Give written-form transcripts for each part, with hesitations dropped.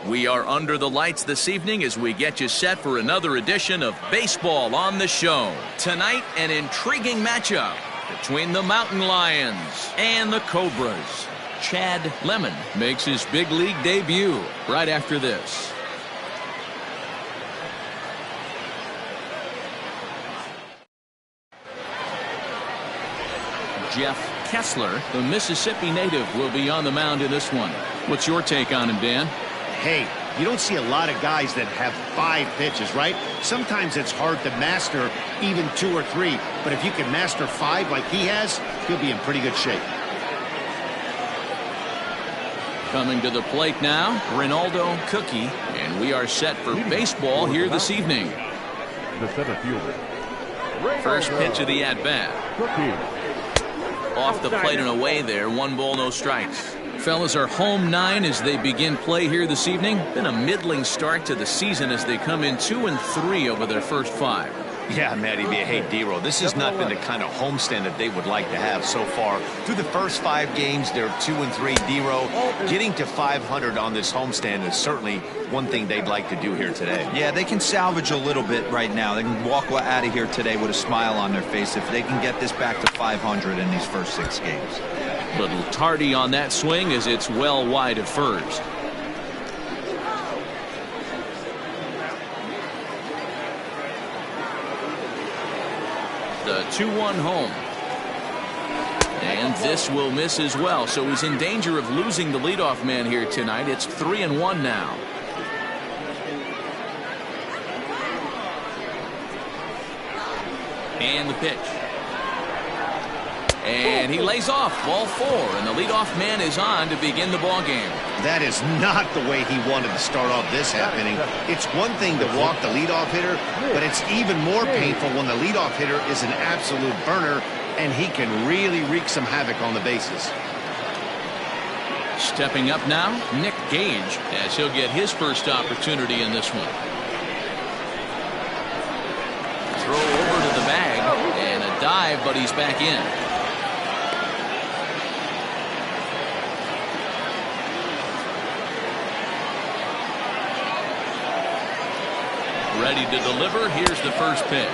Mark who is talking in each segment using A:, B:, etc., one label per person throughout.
A: We are under the lights this evening as we get you set for another edition of Baseball on the Show. Tonight, an intriguing matchup between the Mountain Lions and the Cobras. Chad Lemon makes his big league debut right after this. Jeff Kessler, the Mississippi native, will be on the mound in this one. What's your take on him, Dan?
B: Hey, you don't see a lot of guys that have 5 pitches, right? Sometimes it's hard to master even 2 or 3, but if you can master 5 like he has, he'll be in pretty good shape.
A: Coming to the plate now, Ronaldo Cookie, and we are set for baseball here this evening.
C: The center fielder.
A: First pitch of the at-bat. Off the plate and away there, 1 ball, no strikes. Fellas are home 9 as they begin play here this evening. Been a middling start to the season as they come in 2-3 over their first 5.
D: Yeah, Matty B. Hey, D-Roll, this has not been the kind of homestand that they would like to have so far. Through the first 5 games, they're 2-3. D-Roll, getting to 500 on this homestand is certainly one thing they'd like to do here today.
E: Yeah, they can salvage a little bit right now. They can walk out of here today with a smile on their face if they can get this back to 500 in these first 6 games.
A: Little tardy on that swing as it's well wide of first. The 2-1 home. And this will miss as well, so he's in danger of losing the leadoff man here tonight. It's 3-1 now. And the pitch. And he lays off, ball 4, and the leadoff man is on to begin the ball game.
B: That is not the way he wanted to start off this happening. It's one thing to walk the leadoff hitter, but it's even more painful when the leadoff hitter is an absolute burner, and he can really wreak some havoc on the bases.
A: Stepping up now, Nick Gage, as he'll get his first opportunity in this one. Throw over to the bag, and a dive, but he's back in. Ready to deliver. Here's the first pitch.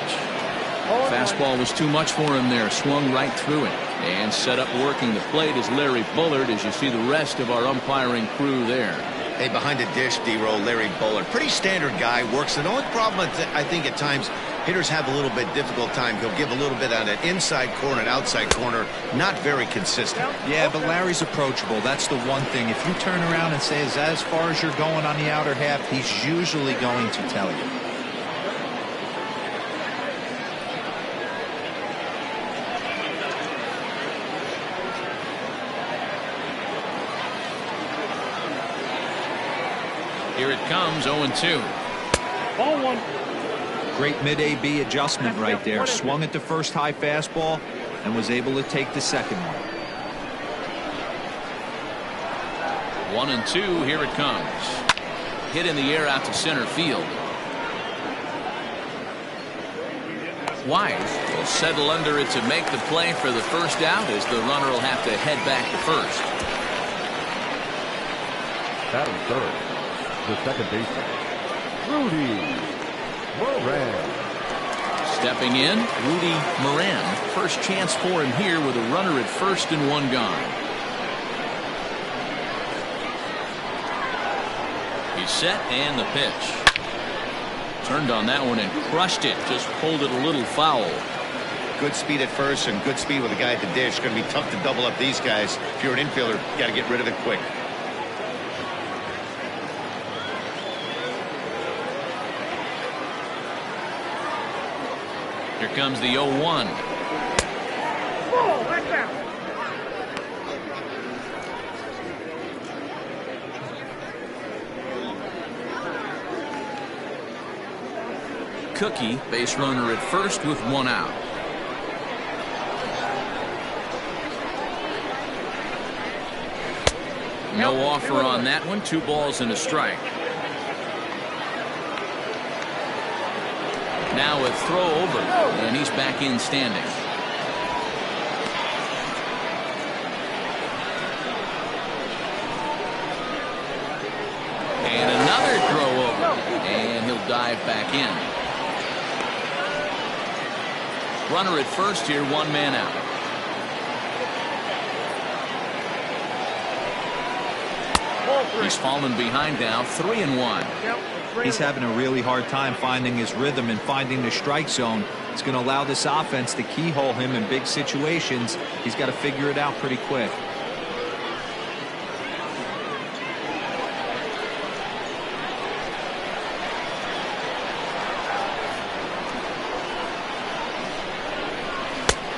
A: Fastball was too much for him there. Swung right through it. And set up working the plate is Larry Bullard as you see the rest of our umpiring crew there.
D: Hey, behind the dish, D-Roll, Larry Bullard. Pretty standard guy. Works. The only problem I think at times hitters have a little bit difficult time. He'll give a little bit on an inside corner and outside corner. Not very consistent.
E: Yeah, but Larry's approachable. That's the one thing. If you turn around and say, is that as far as you're going on the outer half, he's usually going to tell you.
A: Here it comes, 0-2.
C: Ball 1.
E: Great mid-AB adjustment right there. Swung at the first high fastball and was able to take the second one.
A: 1-2. Here it comes. Hit in the air out to center field. Wise will settle under it to make the play for the first out as the runner will have to head back to first.
C: Batting third. The second baseman, Rudy Moran.
A: Stepping in, Rudy Moran. First chance for him here with a runner at first and 1 gone. He's set and the pitch. Turned on that one and crushed it. Just pulled it a little foul.
B: Good speed at first and good speed with the guy at the dish. Going to be tough to double up these guys. If you're an infielder, you got to get rid of it quick.
A: Here comes the 0-1. Cookie, base runner at first with 1 out. No offer on that one. 2 balls and a strike. Now a throw over, and he's back in standing. And another back in. Runner at first here, 1 man out. He's fallen behind now, 3-1.
E: He's having a really hard time finding his rhythm and finding the strike zone. It's going to allow this offense to keyhole him in big situations. He's got to figure it out pretty quick.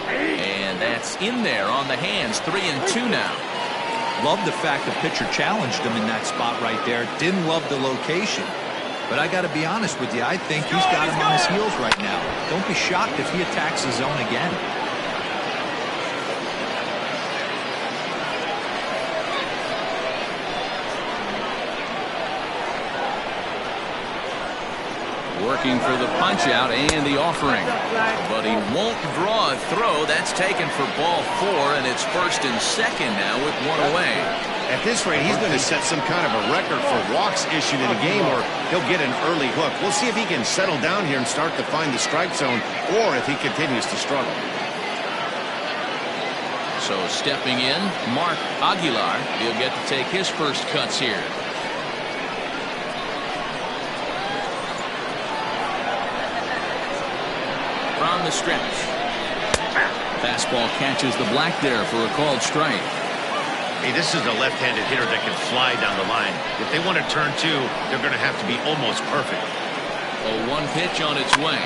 A: And that's in there on the hands, 3-2 now.
E: Love the fact the pitcher challenged him in that spot right there. Didn't love the location. But I got to be honest with you, I think he's got him on his heels right now. Don't be shocked if he attacks the zone again.
A: Working for the punch out and the offering. But he won't draw a throw. That's taken for ball 4, and it's 1st and 2nd now with 1 away.
B: At this rate, he's going to set some kind of a record for walks issued in a game, or he'll get an early hook. We'll see if he can settle down here and start to find the strike zone, or if he continues to struggle.
A: So stepping in, Mark Aguilar. He'll get to take his first cuts here. From the stretch. Fastball catches the black there for a called strike.
B: Hey, this is a left-handed hitter that can fly down the line. If they want to turn 2, they're going to have to be almost perfect.
A: A 1 pitch on its way.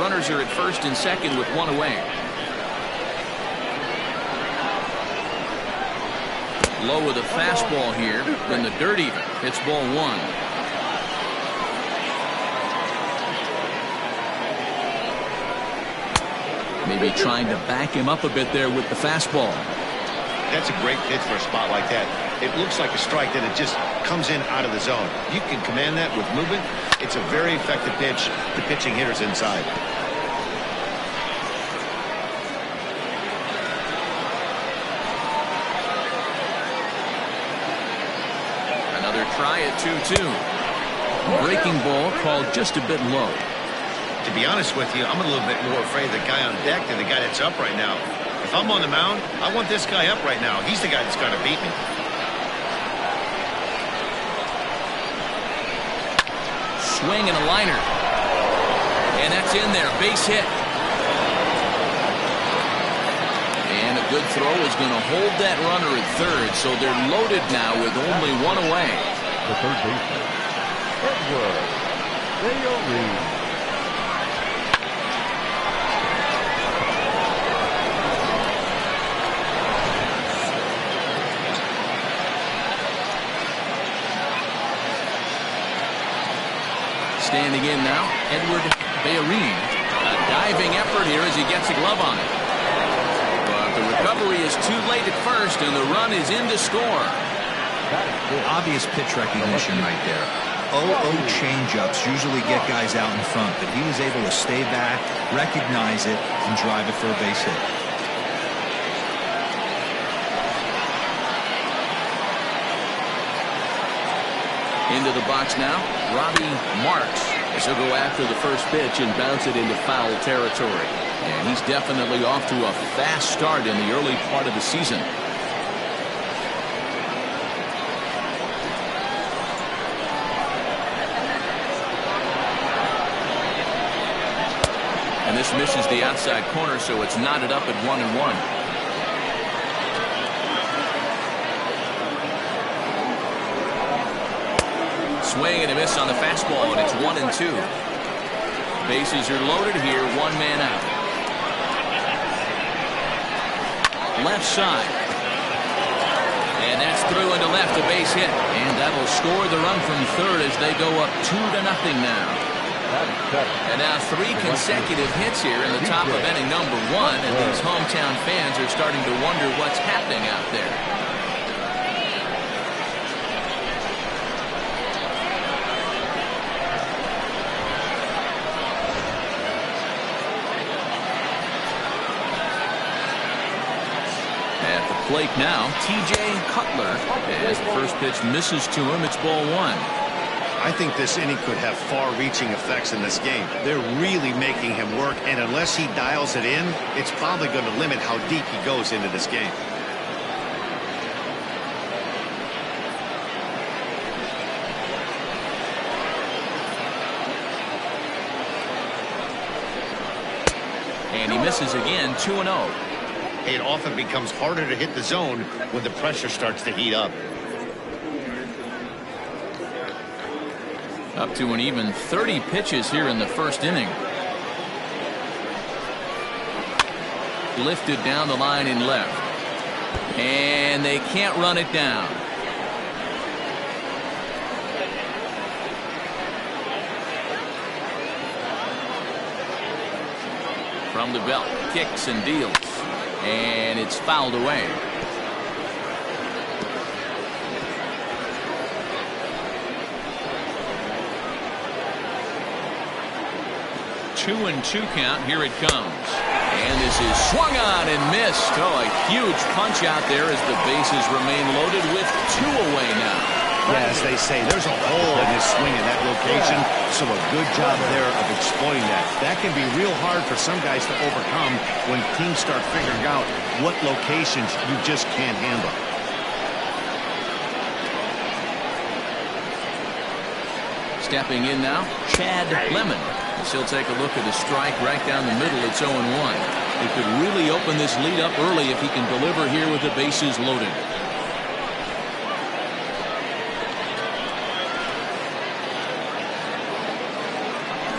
A: Runners are at 1st and 2nd with 1 away. Low with a fastball here, in the dirt even. It's ball 1. Maybe trying to back him up a bit there with the fastball.
B: That's a great pitch for a spot like that. It looks like a strike that it just comes in out of the zone. You can command that with movement. It's a very effective pitch to pitching hitters inside.
A: Another try at 2-2. Breaking ball called just a bit low.
B: To be honest with you, I'm a little bit more afraid of the guy on deck than the guy that's up right now. If I'm on the mound, I want this guy up right now. He's the guy that's got to beat me.
A: Swing and a liner. And that's in there. Base hit. And a good throw is going to hold that runner at 3rd. So they're loaded now with only 1 away.
C: The third baseman, Edward Reed.
A: Standing in now, Edward Reed. A diving effort here as he gets a glove on it. But the recovery is too late at first, and the run is in to score.
E: Obvious pitch recognition right there. 0-0 changeups usually get guys out in front, but he was able to stay back, recognize it, and drive it for a base hit.
A: Into the box now, Robbie Marks, as he'll go after the first pitch and bounce it into foul territory. And he's definitely off to a fast start in the early part of the season. And this misses the outside corner, so it's knotted up at 1-1. Swing and a miss on the fastball, and it's 1-2. Bases are loaded here, 1 man out. Left side. And that's through into left, a base hit. And that'll score the run from 3rd as they go up 2-0 now. And now 3 consecutive hits here in the top of inning number 1, and these hometown fans are starting to wonder what's happening out there. plate now, T.J. Cutler. As the first pitch misses to him, it's ball one.
B: I think this inning could have far-reaching effects in this game. They're really making him work, and unless he dials it in, it's probably going to limit how deep he goes into this game.
A: And he misses again, 2-0.
B: It often becomes harder to hit the zone when the pressure starts to heat up.
A: Up to an even 30 pitches here in the first inning. Lifted down the line in left. And they can't run it down. From the belt, kicks and deals. And it's fouled away. 2-2 count. Here it comes. And this is swung on and missed. Oh, a huge punch out there as the bases remain loaded with 2 away now.
B: Yeah, as they say, there's a hole in his swing in that location, so a good job there of exploiting that. That can be real hard for some guys to overcome when teams start figuring out what locations you just can't handle.
A: Stepping in now, Chad Lemon. He'll take a look at the strike right down the middle. It's 0-1. He could really open this lead up early if he can deliver here with the bases loaded.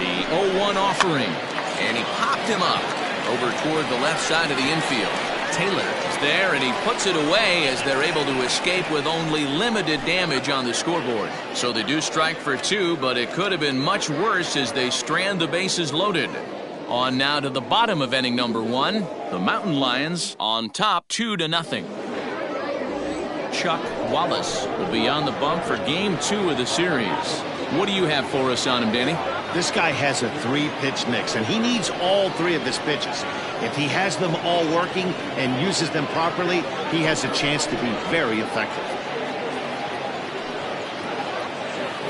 A: The 0-1 offering, and he popped him up over toward the left side of the infield. Taylor is there, and he puts it away as they're able to escape with only limited damage on the scoreboard. So they do strike for 2, but it could have been much worse as they strand the bases loaded. On now to the bottom of inning number 1. The Mountain Lions on top 2-0. Chuck Wallace will be on the bump for game 2 of the series. What do you have for us on him, Danny?
B: This guy has a 3-pitch mix, and he needs all 3 of his pitches. If he has them all working and uses them properly, he has a chance to be very effective.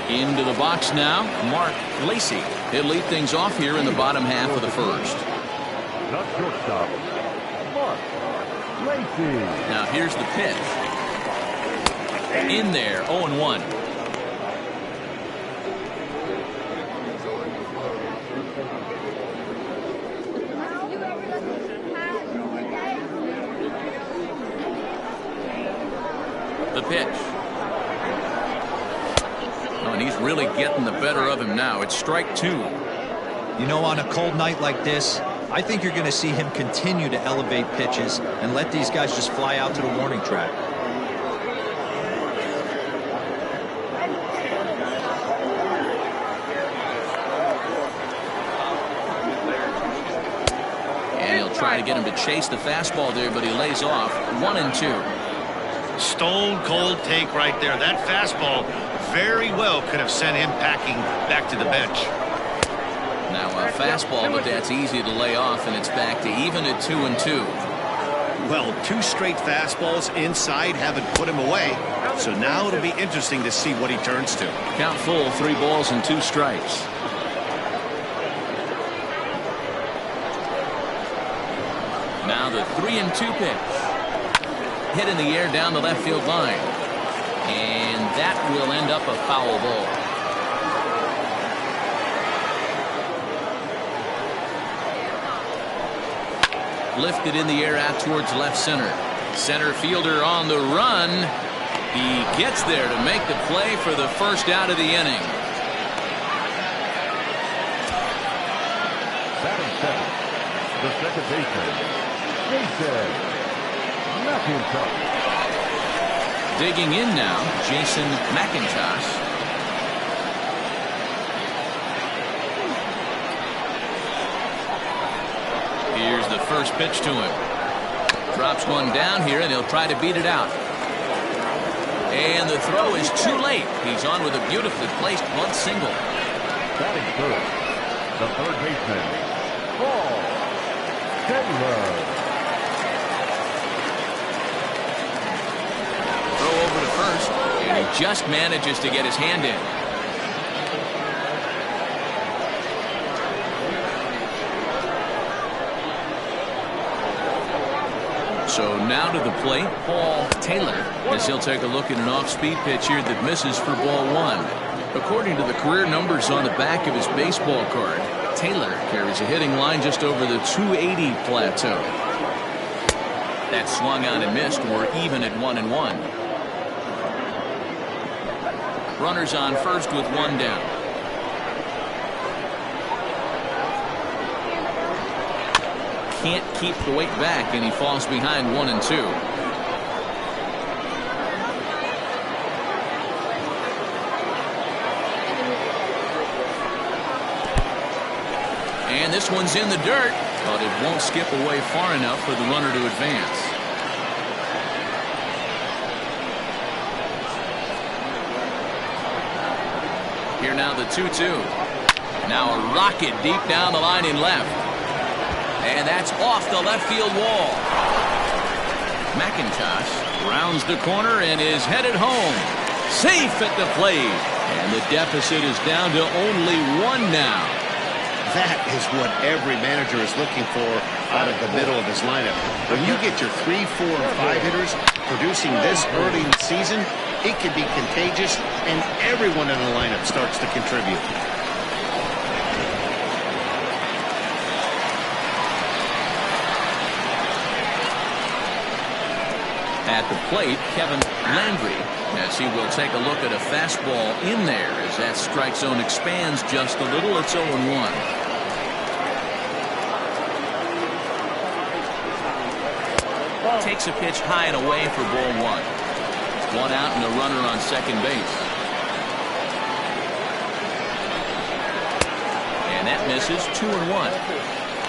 A: Into the box now, Mark Lacey. He'll lead things off here in the bottom half of the first.
C: The shortstop, Mark Lacey.
A: Now here's the pitch. In there, 0-1. The pitch. Oh, and he's really getting the better of him now. It's strike 2.
E: You know, on a cold night like this, I think you're going to see him continue to elevate pitches and let these guys just fly out to the warning track.
A: And he'll try to get him to chase the fastball there, but he lays off. 1-2.
B: Stone cold take right there. That fastball very well could have sent him packing back to the bench.
A: Now a fastball, but that's easy to lay off, and it's back to even at 2-2.
B: Well, 2 straight fastballs inside haven't put him away, so now it'll be interesting to see what he turns to.
A: Count full, 3 balls and 2 strikes. Now the 3-2 pitch. Hit in the air down the left field line. And that will end up a foul ball. Lifted in the air out towards left center. Center fielder on the run. He gets there to make the play for the first out of the inning.
C: Batting second, the second baseman, Jason McIntosh.
A: Digging in now, Jason McIntosh. Here's the first pitch to him. Drops one down here, and he'll try to beat it out. And the throw is too late. He's on with a beautifully placed bunt single.
C: Batting first, the third baseman, Paul Taylor.
A: And he just manages to get his hand in. So now to the plate, Paul Taylor, as he'll take a look at an off-speed pitch here that misses for ball one. According to the career numbers on the back of his baseball card, Taylor carries a hitting line just over the 280 plateau. That swung out and missed. We're even at 1-1. Runners on first with one down. Can't keep the weight back, and he falls behind 1-2. And this one's in the dirt, but it won't skip away far enough for the runner to advance. Here now the 2-2. Now a rocket deep down the line in left. And that's off the left field wall. McIntosh rounds the corner and is headed home. Safe at the plate. And the deficit is down to only one now.
B: That is what every manager is looking for out of the middle of his lineup. When you get your 3, 4, and 5 hitters producing this early in the season, it can be contagious, and everyone in the lineup starts to contribute.
A: At the plate, Kevin Landry, as he will take a look at a fastball in there as that strike zone expands just a little. It's 0-1. Takes a pitch high and away for ball one. One out and a runner on second base. And that misses. 2-1.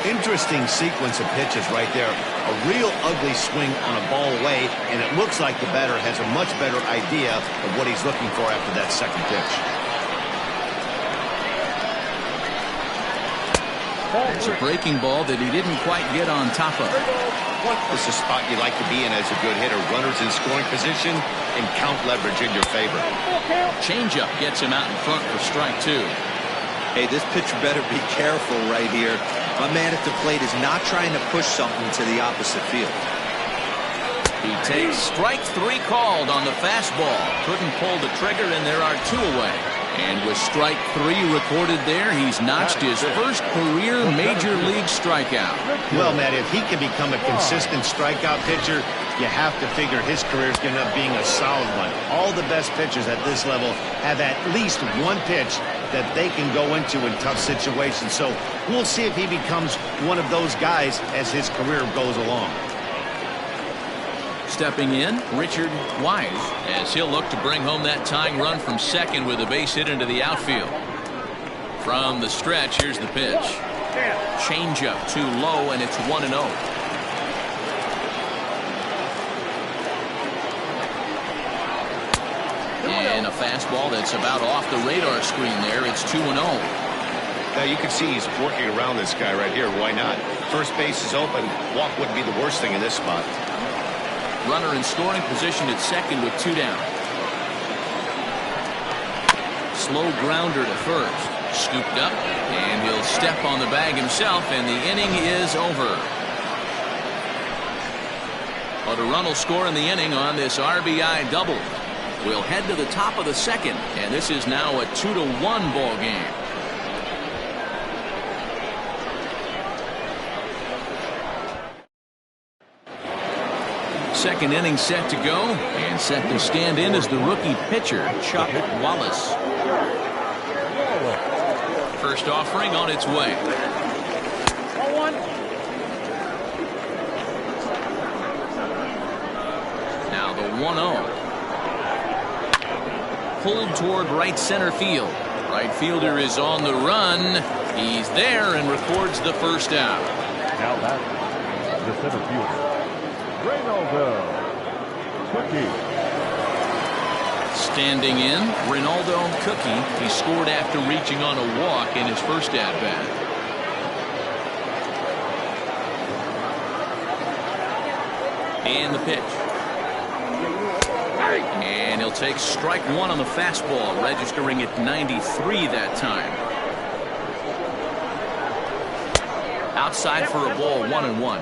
B: Interesting sequence of pitches right there. A real ugly swing on a ball away, and it looks like the batter has a much better idea of what he's looking for after that second pitch.
A: It's a breaking ball that he didn't quite get on top of.
D: This is a spot you like to be in as a good hitter. Runners in scoring position and count leverage in your favor.
A: Changeup gets him out in front for strike two.
E: Hey, this pitcher better be careful right here. My man at the plate is not trying to push something to the opposite field.
A: He takes strike three called on the fastball. Couldn't pull the trigger, and there are two away. And with strike three recorded there, he's notched his first career major league strikeout.
B: Well, Matt, if he can become a consistent strikeout pitcher, you have to figure his career is going to end up being a solid one. All the best pitchers at this level have at least one pitch that they can go into in tough situations. So we'll see if he becomes one of those guys as his career goes along.
A: Stepping in, Richard Wise, as he'll look to bring home that tying run from second with a base hit into the outfield. From the stretch, here's the pitch. Changeup too low, and it's 1-0. And a fastball that's about off the radar screen there. It's 2-0.
D: Now you can see he's working around this guy right here. Why not? First base is open. Walk wouldn't be the worst thing in this spot.
A: Runner in scoring position at second with two down. Slow grounder to first. Scooped up, and he'll step on the bag himself, and the inning is over. But a run will score in the inning on this RBI double. We'll head to the top of the second, and this is now a 2-1 ball game. Second inning set to go, and set to stand in is the rookie pitcher, Chuck Wallace. First offering on its way. Now the 1-0. Pulled toward right center field. Right fielder is on the run. He's there and records the first out.
C: Now that's the center fielder, Ronaldo Cookie.
A: Standing in, Ronaldo Cookie. He scored after reaching on a walk in his first at-bat. And the pitch. And he'll take strike one on the fastball, registering at 93 that time. Outside for a ball, 1-1.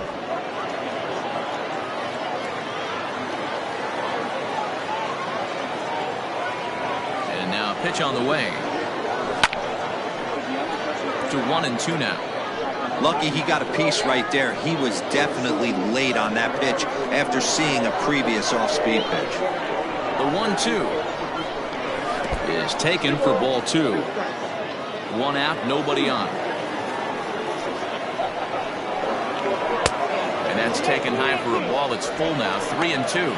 A: And now a pitch on the way. To 1-2 now.
E: Lucky he got a piece right there. He was definitely late on that pitch after seeing a previous off-speed pitch.
A: The 1-2 is taken for ball 2. One out, nobody on. And that's taken high for a ball. It's full now, 3-2.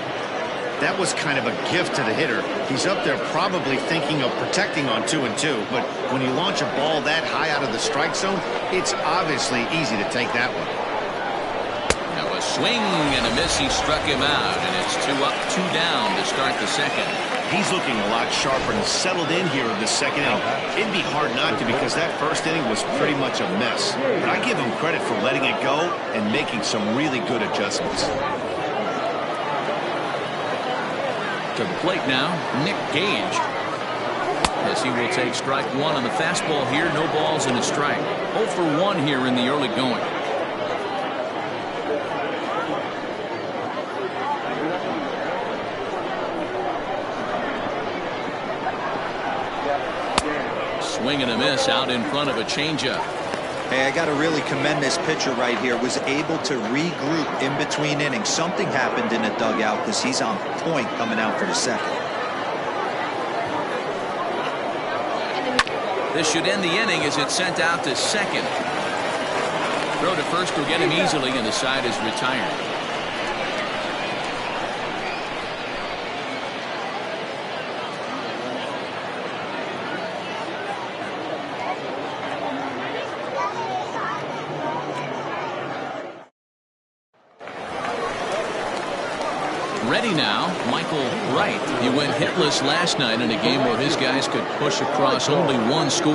B: That was kind of a gift to the hitter. He's up there probably thinking of protecting on 2-2, but when you launch a ball that high out of the strike zone, it's obviously easy to take that one.
A: Now a swing and a miss. He struck him out, and it's 2 up, 2 down to start the second.
B: He's looking a lot sharper and settled in here in the second inning. It'd be hard not to, because that first inning was pretty much a mess. But I give him credit for letting it go and making some really good adjustments.
A: To the plate now, Nick Gage. As he will take strike one on the fastball here. No balls and a strike. 0 for 1 here in the early going. Swing and a miss out in front of a changeup.
E: Hey, I got to really commend this pitcher right here. Was able to regroup in between innings. Something happened in the dugout because he's on point coming out for the second.
A: This should end the inning as it's sent out to second. Throw to first will get him easily, and the side is retired. Ready now, Michael Wright. He went hitless last night in a game where his guys could push across only one score.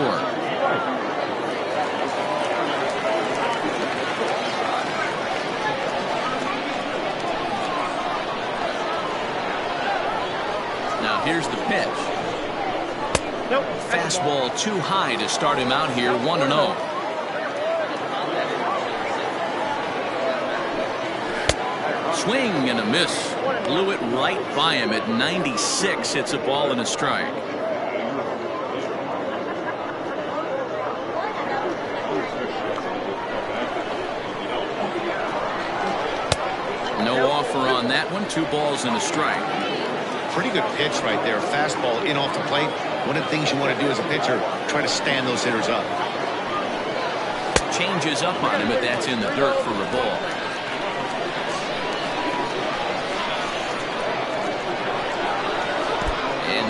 A: Now here's the pitch. Nope. Fastball too high to start him out here, 1-0. Swing and a miss. Blew it right by him at 96. It's a ball and a strike. No offer on that one. 2 balls and a strike.
B: Pretty good pitch right there. Fastball in off the plate. One of the things you want to do as a pitcher, try to stand those hitters up.
A: Changes up on him, but that's in the dirt for a ball.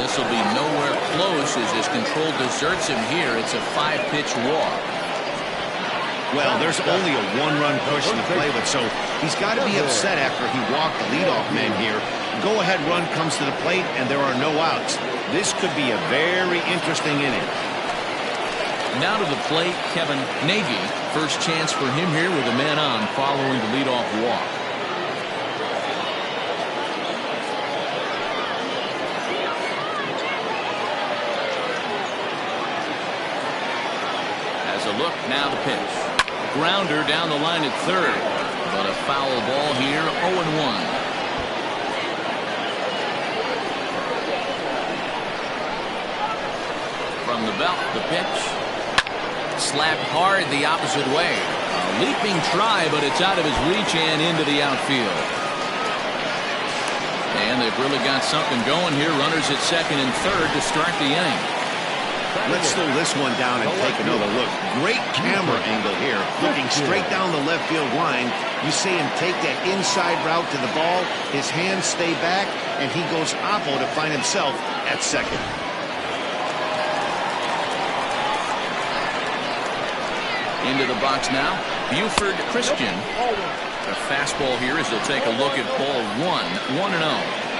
A: This will be nowhere close as his control deserts him here. It's a 5-pitch walk.
B: Well, there's only a 1-run push in the play, but so he's got to be upset after he walked the leadoff man here. Go-ahead run comes to the plate, and there are no outs. This could be a very interesting inning.
A: Now to the plate, Kevin Nagy. First chance for him here with a man on following the leadoff walk. Look, now the pitch. Grounder down the line at third. But a foul ball here, 0-1. From the belt, the pitch. Slapped hard the opposite way. A leaping try, but it's out of his reach and into the outfield. And they've really got something going here. Runners at second and third to start the inning.
B: Let's slow this one down and take another look. Great camera angle here. Looking straight down the left field line. You see him take that inside route to the ball. His hands stay back, and he goes oppo to find himself at second.
A: Into the box now, Buford Christian. A fastball here as they'll take a look at ball 1, 1-0.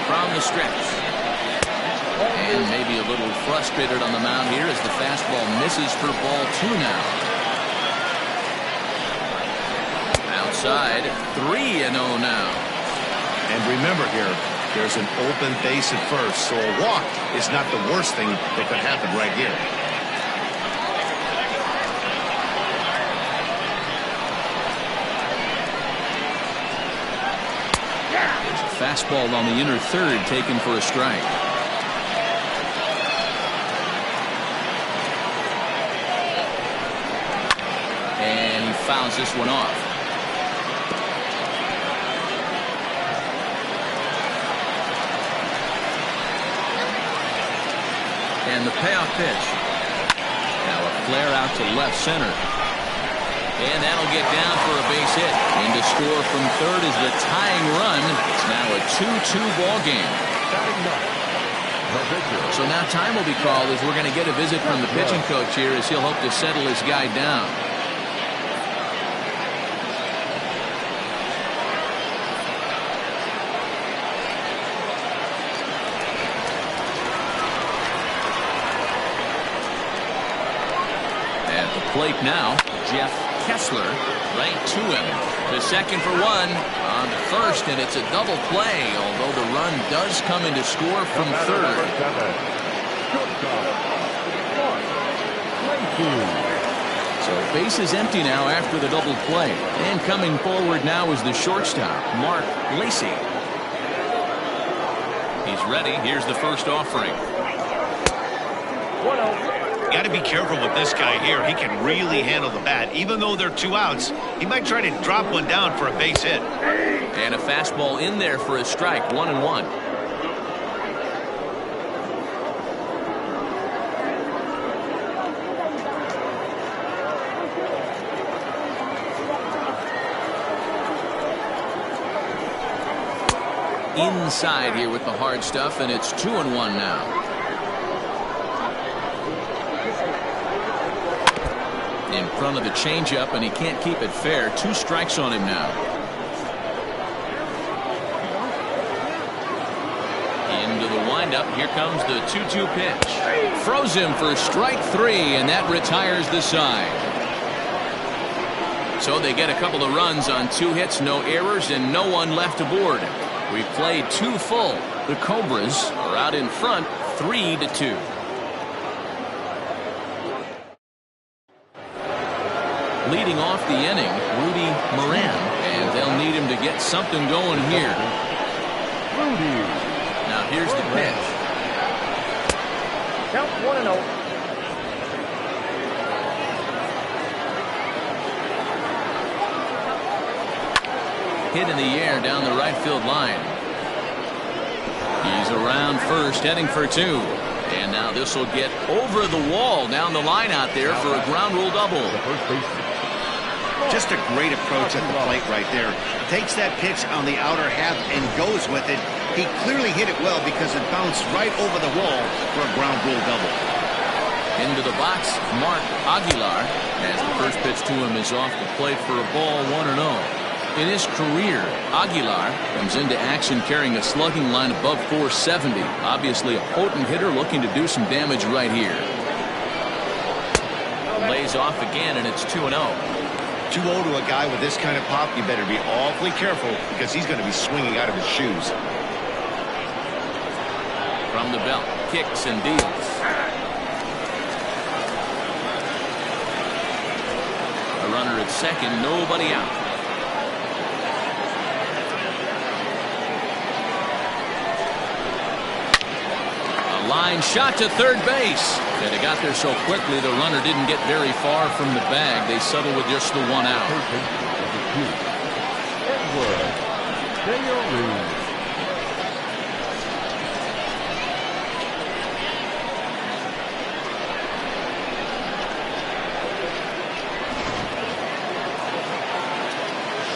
A: From the stretch. And maybe a little frustrated on the mound here as the fastball misses for ball 2 now. side. 3-0 now.
B: And remember here, there's an open base at first, so a walk is not the worst thing that could happen right here.
A: There's a fastball on the inner third taken for a strike. And he fouls this one off. And the payoff pitch. Now a flare out to left center. And that'll get down for a base hit. And to score from third is the tying run. It's now a 2-2 ball game. So now time will be called as we're going to get a visit from the pitching coach here as he'll hope to settle his guy down. Plate now, Jeff Kessler right to him. To second for one, on to first, and it's a double play, although the run does come in to score from third. So base is empty now after the double play. And coming forward now is the shortstop, Mark Lacey. He's ready. Here's the first offering.
B: 1-0. Got to be careful with this guy here. He can really handle the bat. Even though they're 2 outs, he might try to drop one down for a base hit.
A: And a fastball in there for a strike, 1-1. Inside here with the hard stuff, and it's 2-1 now. In front of the changeup, and he can't keep it fair. 2 strikes on him now. Into the windup. Here comes the 2-2 pitch. Froze him for strike 3, and that retires the side. So they get a couple of runs on 2 hits, no errors, and no one left aboard. We've played 2 full. The Cobras are out in front, 3-2. Leading off the inning, Rudy Moran, and they'll need him to get something going here. Now here's the pitch.
C: Count 1-0.
A: Hit in the air down the right field line. He's around first, heading for 2. And now this will get over the wall down the line out there for a ground rule double.
B: Just a great approach at the plate right there. Takes that pitch on the outer half and goes with it. He clearly hit it well because it bounced right over the wall for a ground rule double.
A: Into the box, Mark Aguilar, as the first pitch to him is off the plate for a ball, 1-0. In his career, Aguilar comes into action carrying a slugging line above 470. Obviously a potent hitter looking to do some damage right here. Lays off again, and it's 2-0.
B: 2-0 to a guy with this kind of pop, you better be awfully careful because he's going to be swinging out of his shoes.
A: From the belt, kicks and deals. A runner at second, nobody out. A line shot to third base. And it got there so quickly the runner didn't get very far from the bag. They settled with just the 1 out.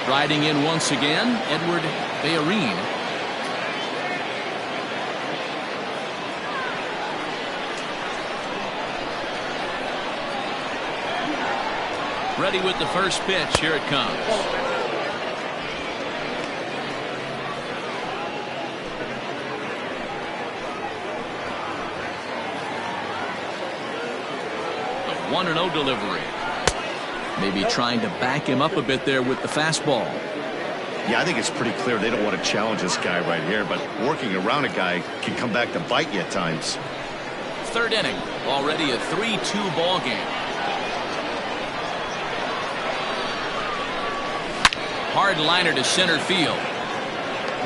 A: Striding in once again, Edward Bayreen. Ready with the first pitch. Here it comes. A 1-0 delivery. Maybe trying to back him up a bit there with the fastball.
B: Yeah, I think it's pretty clear they don't want to challenge this guy right here, but working around a guy can come back to bite you at times.
A: Third inning, already a 3-2 ball game. Hard liner to center field.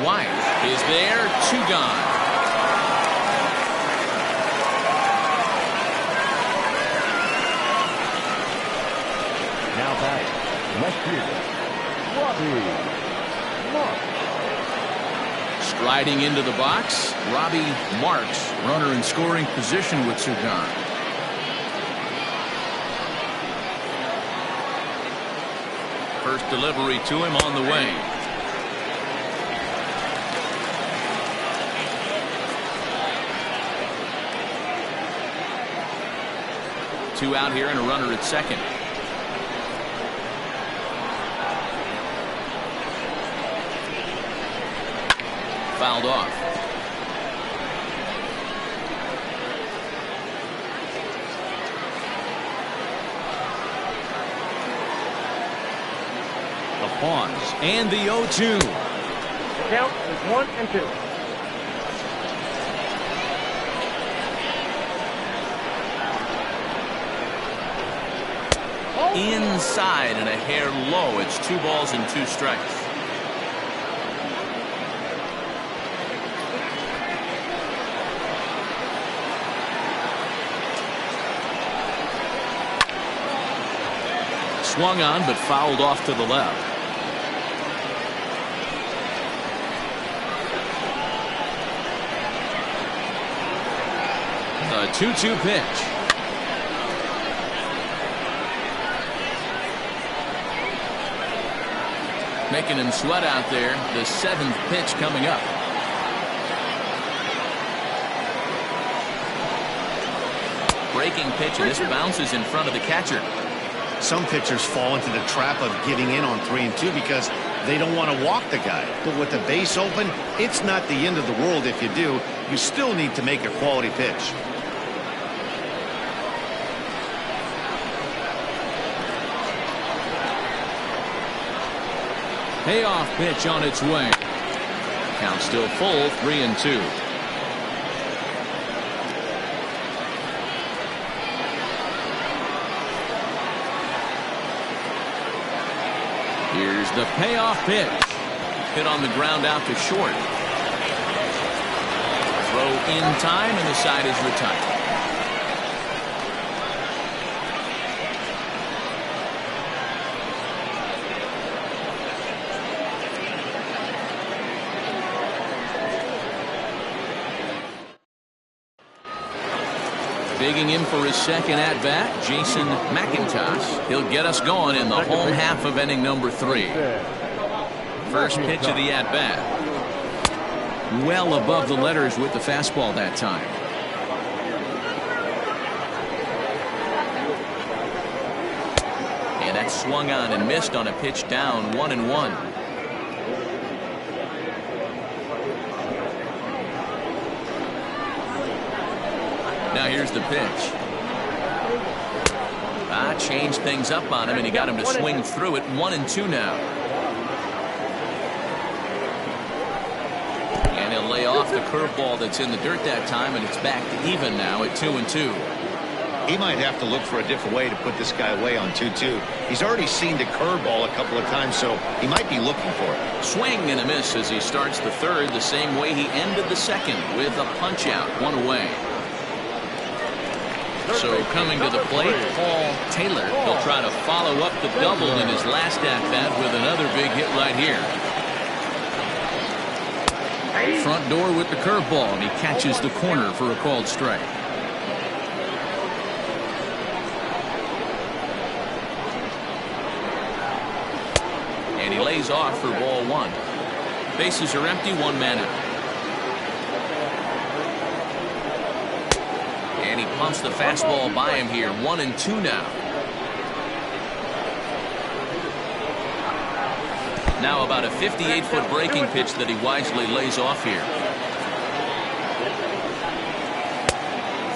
A: Wyatt is there, 2 gone.
C: Now back, left fielder, Robbie Marks.
A: Striding into the box, Robbie Marks, runner in scoring position with 2 gone. First delivery to him on the way. Two out here and a runner at second. Fouled off. The pause and the 0-2.
F: The count is 1-2.
A: Inside and a hair low. It's 2 balls and 2 strikes. Swung on but fouled off to the left. The 2-2 pitch. Making him sweat out there. The 7th pitch coming up. Breaking pitch, and this bounces in front of the catcher.
B: Some pitchers fall into the trap of giving in on 3-2 because they don't want to walk the guy. But with the base open, it's not the end of the world if you do. You still need to make a quality pitch.
A: Payoff pitch on its way. Count still full, 3-2. Here's the payoff pitch. Hit on the ground out to short. Throw in time and the side is retired. Digging in for his second at-bat, Jason McIntosh. He'll get us going in the home half of inning number 3. First pitch of the at-bat. Well above the letters with the fastball that time. And that swung on and missed on a pitch down, 1-1. Now here's the pitch. Changed things up on him, and he got him to swing through it. 1-2 now. And he'll lay off the curveball that's in the dirt that time, and it's back to even now at 2-2.
B: He might have to look for a different way to put this guy away on 2-2. He's already seen the curveball a couple of times, so he might be looking for it.
A: Swing and a miss as he starts the third the same way he ended the second, with a punch out, 1 away. So coming to the plate, Paul Taylor. He'll try to follow up the double in his last at-bat with another big hit right here. Front door with the curveball, and he catches the corner for a called strike. And he lays off for ball 1. Bases are empty, 1 man out. And he pumps the fastball by him here. 1-2 now. Now about a 58-foot breaking pitch that he wisely lays off here.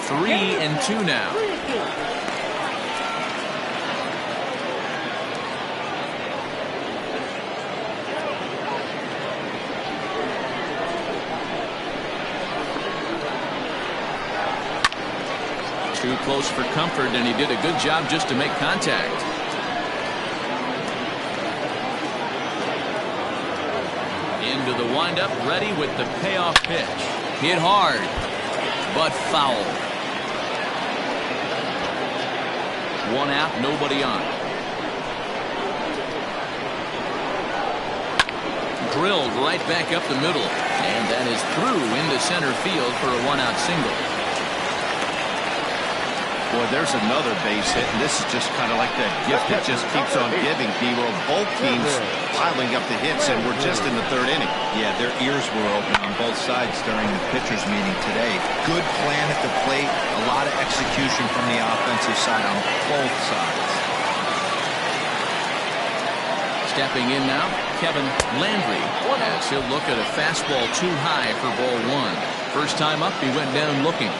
A: 3-2 now. close for comfort, and he did a good job just to make contact. Into the windup, ready with the payoff pitch. Hit hard, but foul. One out, nobody on. Drilled right back up the middle, and that is through into center field for a one-out single.
B: Boy, there's another base hit, and this is just kind of like that gift that just keeps on giving, D-Roll. Both teams piling up the hits, and we're just in the third inning.
E: Yeah, their ears were open on both sides during the pitchers meeting today. Good plan at the plate, a lot of execution from the offensive side on both sides.
A: Stepping in now, Kevin Landry, as he'll look at a fastball too high for ball one. First time up, he went down looking.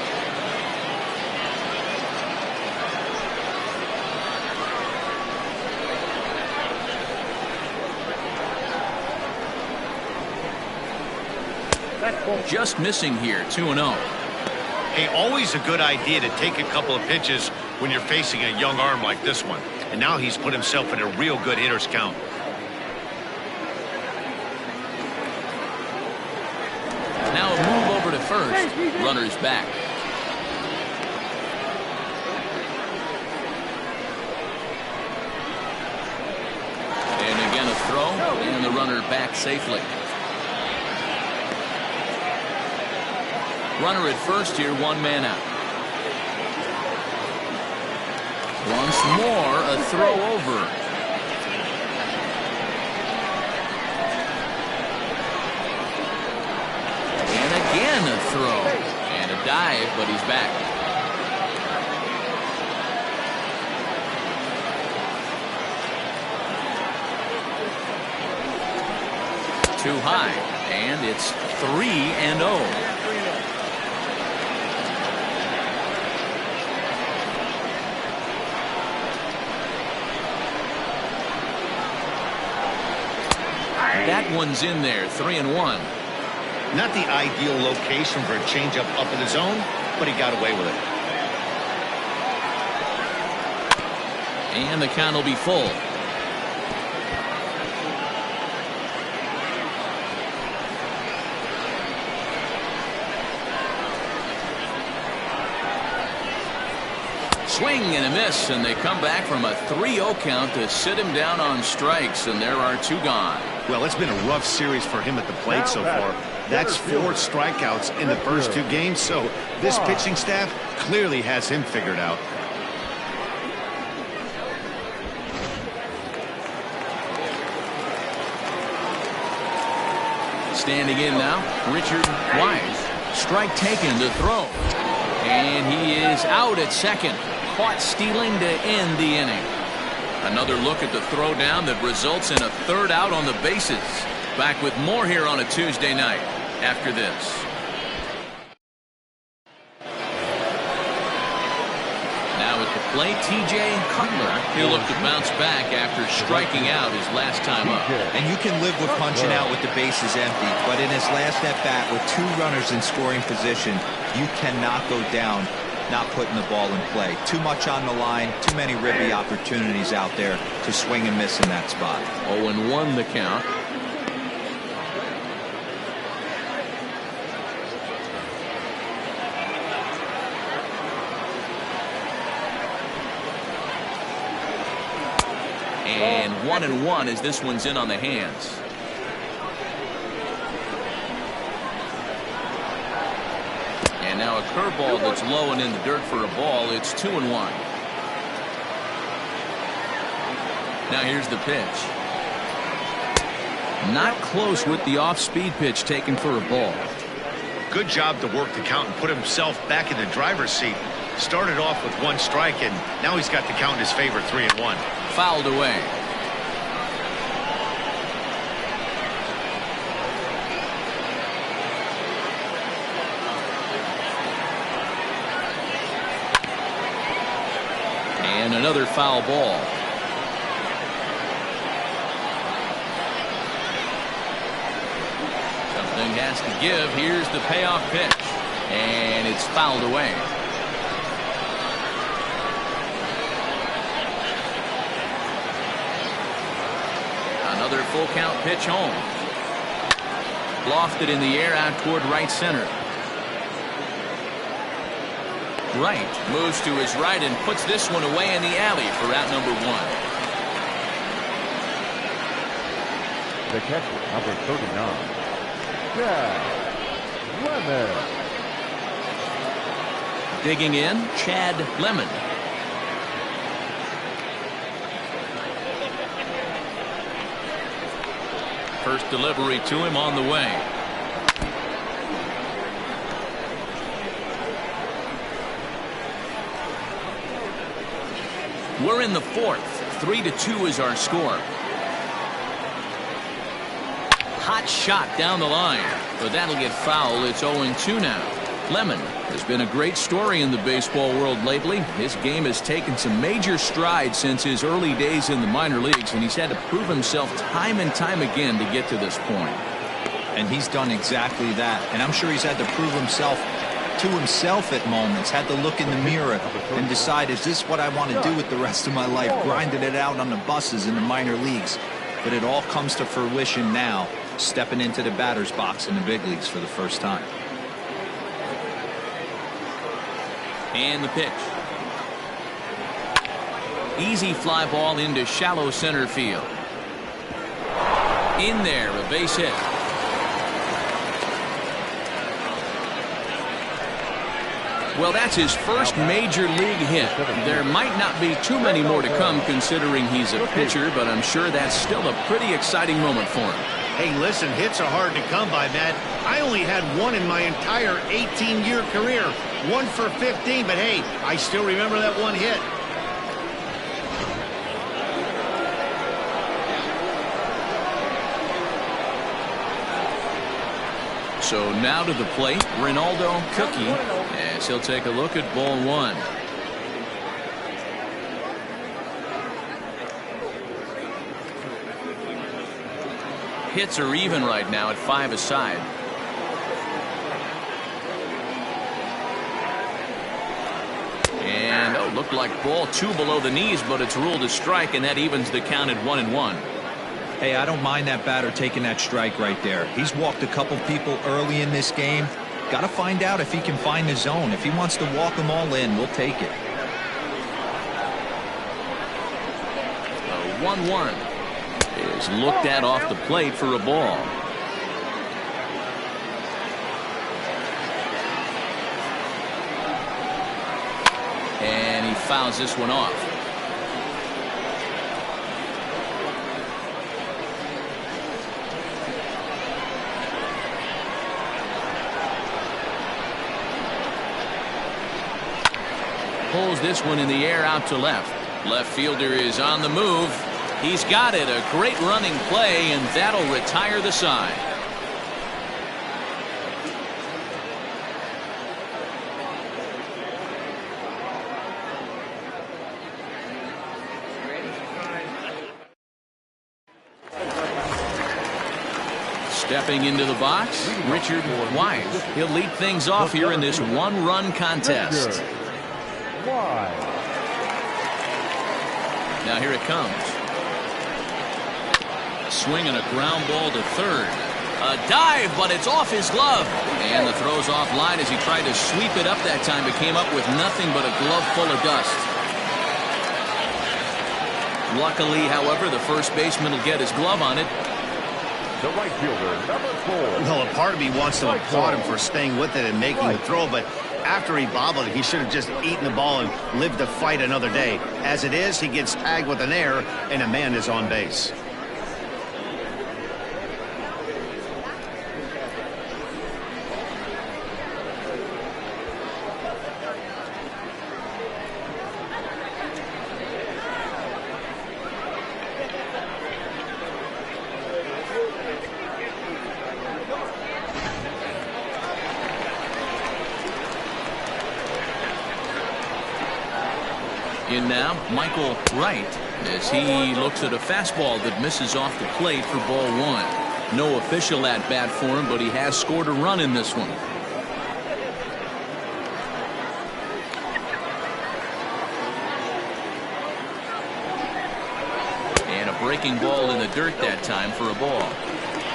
A: Just missing here, 2-0.
B: Hey, always a good idea to take a couple of pitches when you're facing a young arm like this one. And now he's put himself in a real good hitter's count.
A: Now a move over to first. Runners back. And again a throw, and the runner back safely. Runner at first here, one man out. Once more, a throw over. And again a throw. And a dive, but he's back. Too high. And it's 3-0. That one's in there, 3-1.
B: Not the ideal location for a changeup up in the zone, but he got away with it.
A: And the count will be full. Swing and a miss, and they come back from a 3-0 count to sit him down on strikes, and there are two gone.
B: Well, it's been a rough series for him at the plate so far. That's 4 strikeouts in the first 2 games, so this pitching staff clearly has him figured out.
A: Standing in now, Richard Wise. Strike taken to throw. And he is out at second. Caught stealing to end the inning. Another look at the throwdown that results in a third out on the bases. Back with more here on a Tuesday night after this. Now at the plate, TJ Cutler. He'll look to bounce back after striking out his last time up.
E: And you can live with punching out with the bases empty, but in his last at bat with 2 runners in scoring position, you cannot go down not putting the ball in play. Too much on the line, too many ribby opportunities out there to swing and miss in that spot.
A: 0-1 the count. And 1-1 as this one's in on the hands. And now a curveball that's low and in the dirt for a ball. It's 2-1. Now here's the pitch. Not close with the off-speed pitch taken for a ball.
B: Good job to work the count and put himself back in the driver's seat. Started off with 1 strike, and now he's got the count in his favor, 3-1.
A: Fouled away. And another foul ball. Something has to give. Here's the payoff pitch. And it's fouled away. Another full count pitch home. Lofted in the air out toward right center. Right moves to his right and puts this one away in the alley for out number 1.
C: The catcher, number 39, Chad Lemon.
A: Digging in, Chad Lemon. First delivery to him on the way. We're in the 4th. 3-2 is our score. Hot shot down the line, but that'll get foul. It's 0-2 now. Lemon has been a great story in the baseball world lately. His game has taken some major strides since his early days in the minor leagues, and he's had to prove himself time and time again to get to this point.
E: And he's done exactly that. And I'm sure he's had to prove himself to himself at moments, had to look in the mirror and decide, is this what I want to do with the rest of my life? Grinding it out on the buses in the minor leagues. But it all comes to fruition now, stepping into the batter's box in the big leagues for the first time.
A: And the pitch. Easy fly ball into shallow center field. In there, a base hit. Well, that's his first major league hit. There might not be too many more to come considering he's a pitcher, but I'm sure that's still a pretty exciting moment for him.
B: Hey, listen, hits are hard to come by, Matt. I only had one in my entire 18-year career. 1 for 15, but hey, I still remember that one hit.
A: So now to the plate, Ronaldo Cookie, as he'll take a look at ball 1. Hits are even right now at 5 aside. And looked like ball 2 below the knees, but it's ruled a strike, and that evens the count at 1-1.
E: Hey, I don't mind that batter taking that strike right there. He's walked a couple people early in this game. Got to find out if he can find the zone. If he wants to walk them all in, we'll take it.
A: 1-1 is looked at off the plate for a ball. And he fouls this one off. Pulls this one in the air out to left. Left fielder is on the move. He's got it. A great running play, and that'll retire the side. Stepping into the box, Richard White. He'll lead things off here in this one-run contest. Now here it comes. A swing and a ground ball to third. A dive, but it's off his glove. And the throw's offline as he tried to sweep it up that time, but came up with nothing but a glove full of dust. Luckily, however, the first baseman will get his glove on it.
C: The right fielder, number 4.
B: Well, a part of me wants to applaud him for staying with it and making the throw, but after he bobbled it, he should have just eaten the ball and lived to fight another day. As it is, he gets tagged with an error, and a man is on base.
A: In now, Michael Wright, as he looks at a fastball that misses off the plate for ball 1. No official at bat for him, but he has scored a run in this one. And a breaking ball in the dirt that time for a ball.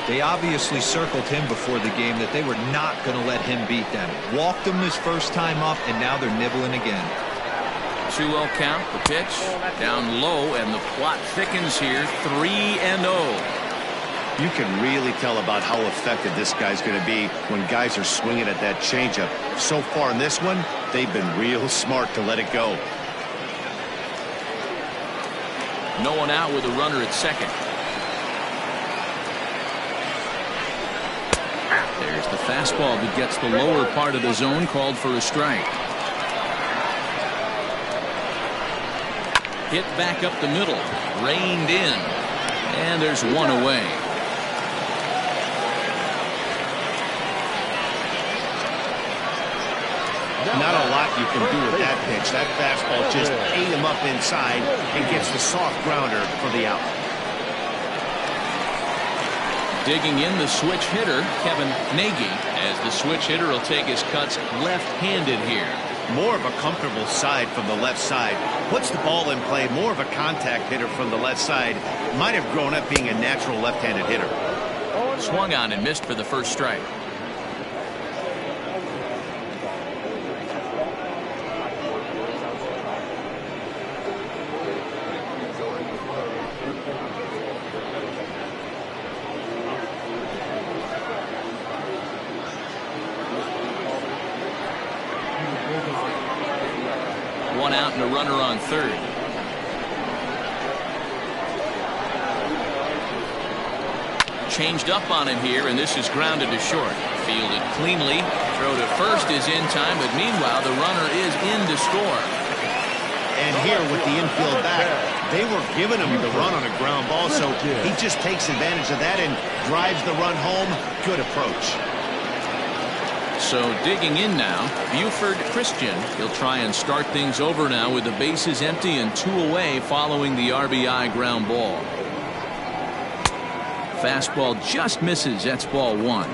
E: They obviously circled him before the game that they were not going to let him beat them. Walked him his first time up, and now they're nibbling again.
A: 2-0 count, the pitch, down low, and the plot thickens here, 3-0.
B: You can really tell about how effective this guy's going to be when guys are swinging at that changeup. So far in this one, they've been real smart to let it go.
A: No one out with a runner at second. There's the fastball that gets the lower part of the zone, called for a strike. Hit back up the middle, reined in, and there's one away.
B: Not a lot you can do with that pitch. That fastball just ate him up inside and gets the soft grounder for the out.
A: Digging in the switch hitter, Kevin Nagy, as the switch hitter will take his cuts left-handed here.
B: More of a comfortable side from the left side. Puts the ball in play. More of a contact hitter from the left side. Might have grown up being a natural left-handed hitter.
A: Swung on and missed for the first strike. One out and a runner on third. Changed up on him here, and this is grounded to short. Fielded cleanly. Throw to first is in time, but meanwhile the runner is in to score.
B: And here with the infield back, they were giving him the run on a ground ball, so he just takes advantage of that and drives the run home. Good approach.
A: So digging in now, Buford Christian. He'll try and start things over now with the bases empty and 2 away following the RBI ground ball. Fastball just misses. That's ball 1.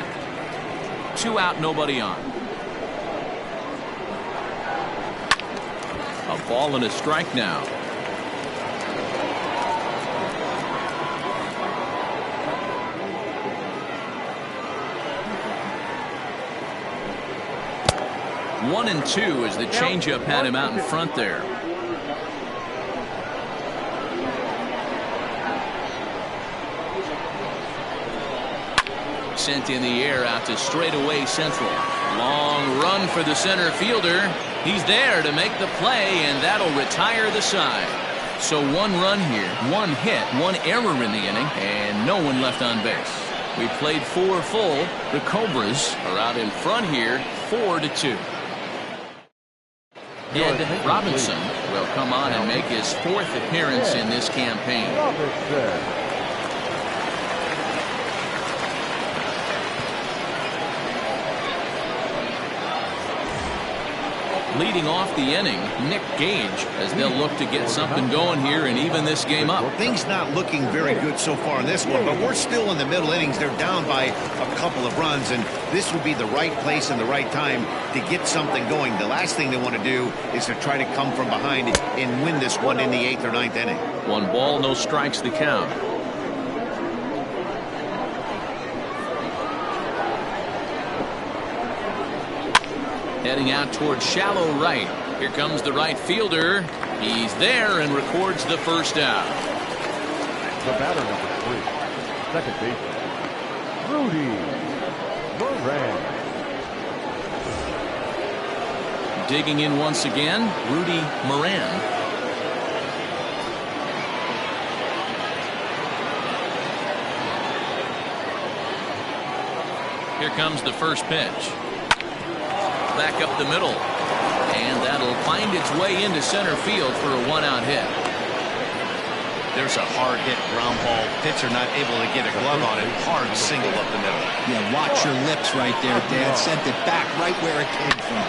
A: 2 out, nobody on. A ball and a strike now. One and 2 as the changeup had him out in front there. Sent in the air out to straightaway central. Long run for the center fielder. He's there to make the play, and that'll retire the side. So 1 run here, 1 hit, 1 error in the inning, and no one left on base. We played 4 full. The Cobras are out in front here, 4-2. Ed Robinson will come on and make his 4th appearance in this campaign. Leading off the inning, Nick Gage, as they'll look to get something going here and even this game up.
B: Things not looking very good so far in this one, but we're still in the middle innings. They're down by a couple of runs, and this would be the right place and the right time to get something going. The last thing they want to do is to try to come from behind and win this one in the 8th or 9th inning.
A: 1 ball, no strikes the count. Heading out towards shallow right. Here comes the right fielder. He's there and records the first out.
C: The batter, number 3, second baseman, Rudy Moran.
A: Digging in once again, Rudy Moran. Here comes the first pitch. Back up the middle, and that'll find its way into center field for a 1-out hit.
B: There's a hard hit ground ball. Pitcher not able to get a glove on it. Hard single up the middle.
E: Yeah, watch your lips right there, Dad. Sent it back right where it came from.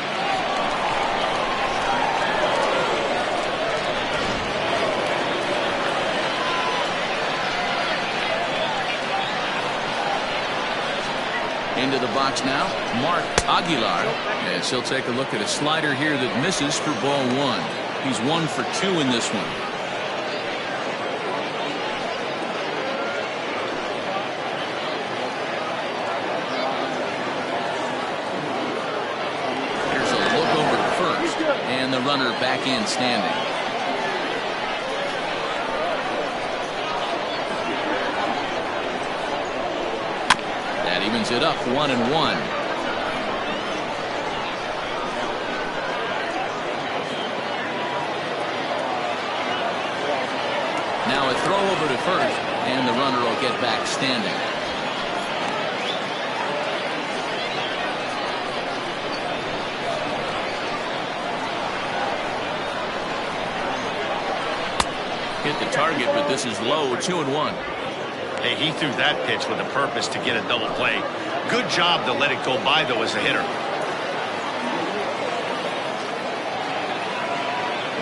A: Into the box now, Mark Aguilar, as he'll take a look at a slider here that misses for ball 1. He's 1 for 2 in this one. runner back in standing. That evens it up 1-1. Now a throw over to first, and the runner will get back standing. Hit the target, but this is low, 2-1.
D: Hey, he threw that pitch with a purpose to get a double play. Good job to let it go by, though, as a hitter.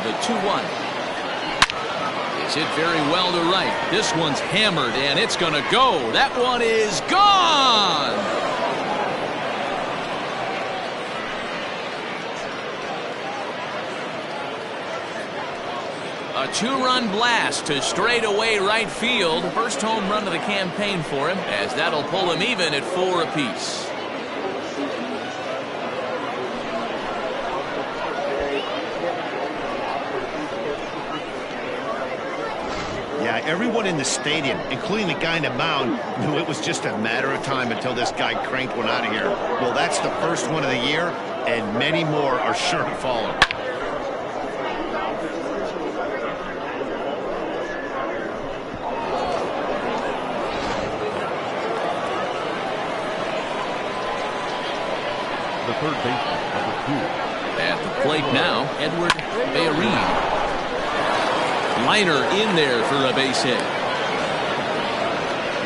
A: The 2-1. It's hit very well to right. This one's hammered, and it's going to go. That one is gone. A two-run blast to straightaway right field. First home run of the campaign for him, as that'll pull him even at 4 apiece.
B: Yeah, everyone in the stadium, including the guy in the mound, knew it was just a matter of time until this guy cranked one out of here. Well, that's the first one of the year, and many more are sure to follow.
C: The third baseman, number 2.
A: At the plate now, Edward Bayerine. Liner in there for a base hit.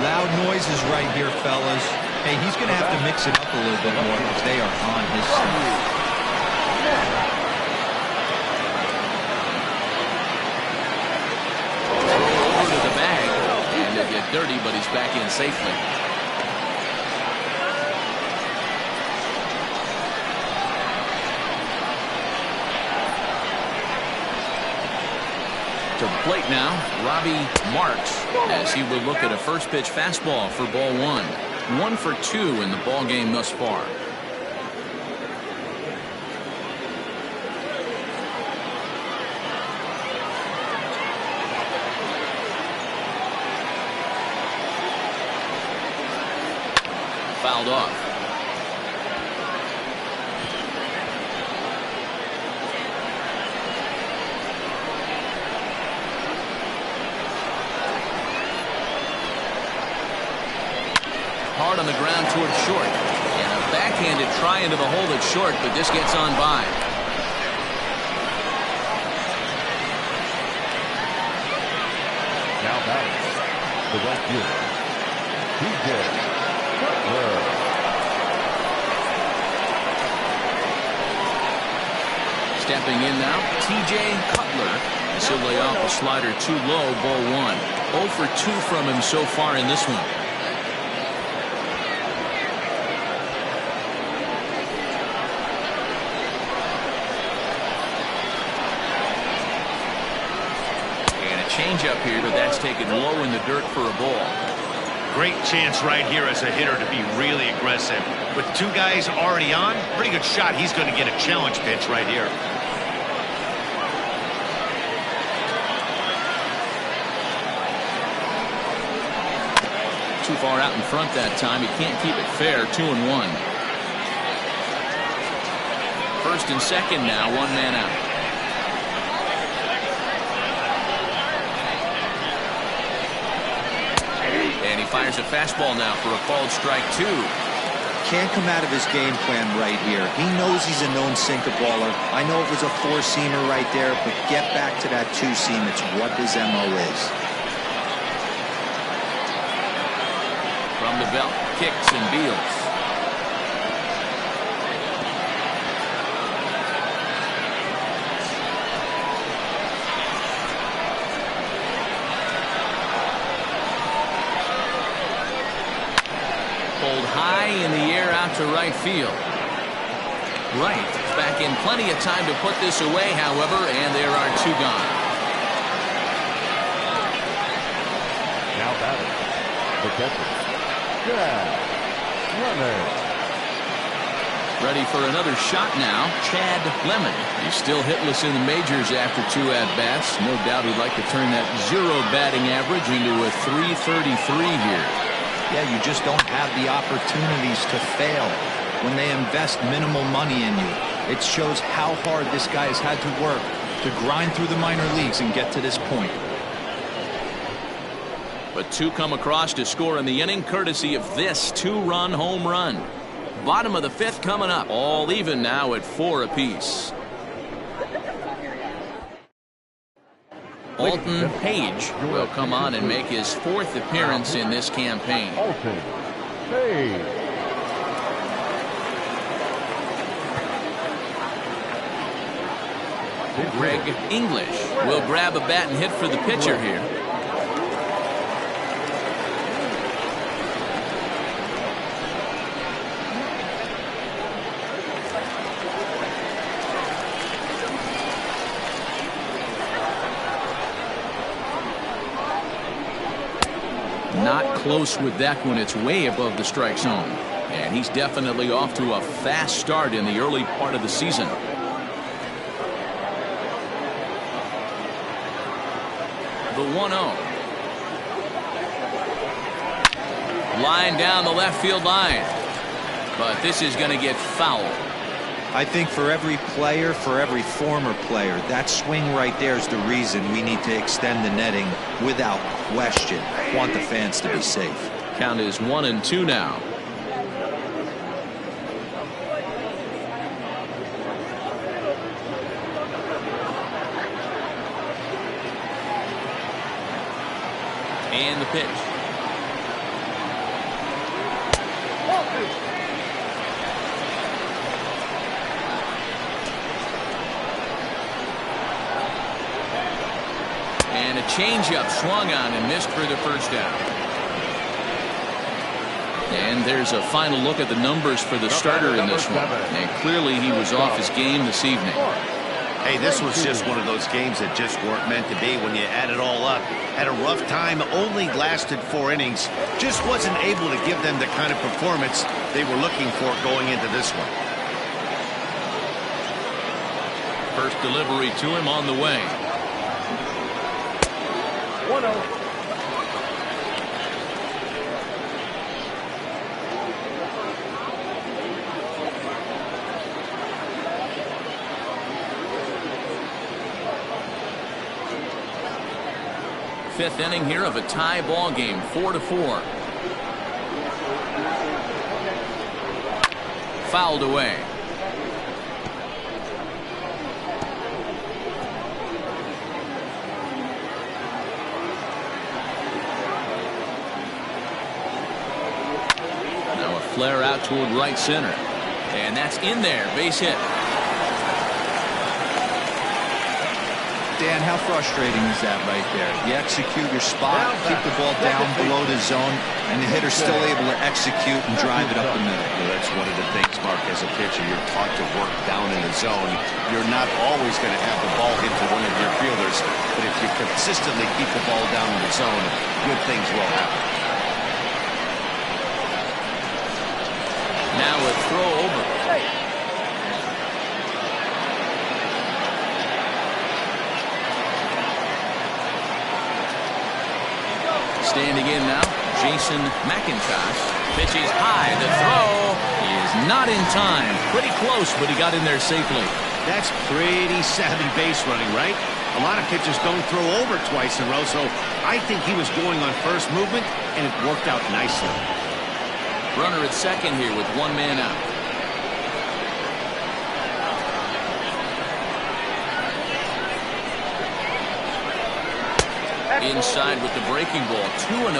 E: Loud noises right here, fellas. Hey, he's going to have to mix it up a little bit more because they are on his side.
A: Over to the bag, and he'll get dirty, but he's back in safely. To the plate now, Robbie Marks, as he will look at a first pitch fastball for ball 1. 1 for 2 in the ball game thus far. Fouled off. Hard on the ground towards short. And a backhanded try into the hole at short, but this gets on by.
C: Now batting, the right fielder, TJ Cutler.
A: Stepping in now, TJ Cutler. He'll lay off a slider too low, ball 1. 0 for 2 from him so far in this one. Change up here, but that's taken low in the dirt for a ball.
D: Great chance right here as a hitter to be really aggressive. With 2 guys already on, pretty good shot. He's going to get a challenge pitch right here.
A: Too far out in front that time. He can't keep it fair. 2-1. First and second now. 1 man out. And he fires a fastball now for a called strike 2.
E: Can't come out of his game plan right here. He knows he's a known sinker baller. I know it was a 4-seamer right there, but get back to that 2-seam. It's what his MO is.
A: From the belt, kicks and deals. Pulled high in the air out to right field. Right is back in plenty of time to put this away, however, and there are 2 gone.
C: Now batting, the catcher, Jack Leonard.
A: Ready for another shot now, Chad Lemon. He's still hitless in the majors after 2 at-bats. No doubt he'd like to turn that 0 batting average into a .333 here.
E: Yeah, you just don't have the opportunities to fail when they invest minimal money in you. It shows how hard this guy has had to work to grind through the minor leagues and get to this point.
A: But 2 come across to score in the inning courtesy of this 2-run home run. Bottom of the 5th coming up. All even now at 4 apiece. Alton Page will come on and make his 4th appearance in this campaign.
C: Alton Page.
A: Greg English will grab a bat and hit for the pitcher here. Not close with that one. It's way above the strike zone. And he's definitely off to a fast start in the early part of the season. The 1-0. Line down the left field line. But this is going to get foul.
E: I think for every player, for every former player, that swing right there is the reason we need to extend the netting without question. Want the fans to be safe.
A: Count is 1-2 now. And the pitch. And a changeup swung on and missed for the first down. And there's a final look at the numbers for the starter in this one. And clearly he was off his game this evening.
B: Hey, this was just one of those games that just weren't meant to be when you add it all up. Had a rough time, only lasted 4 innings. Just wasn't able to give them the kind of performance they were looking for going into this one.
A: First delivery to him on the way.
F: 1-0.
A: Fifth inning here of a tie ball game, 4-4. Fouled away. Now a flare out toward right center. And that's in there. Base hit.
E: Dan, how frustrating is that right there? You execute your spot, keep the ball down below the zone, and the hitter's still able to execute and drive it up the middle.
B: Well, that's one of the things, Mark, as a pitcher, you're taught to work down in the zone. You're not always going to have the ball hit to one of your fielders, but if you consistently keep the ball down in the zone, good things will happen.
A: Now a throw over. Standing in now, Jason McIntosh. Pitch is high. The throw is not in time. Pretty close, but he got in there safely.
B: That's pretty savvy base running, right? A lot of pitchers don't throw over twice in a row, so I think he was going on first movement, and it worked out nicely.
A: Runner at second here with 1 man out. Inside with the breaking ball, 2-0.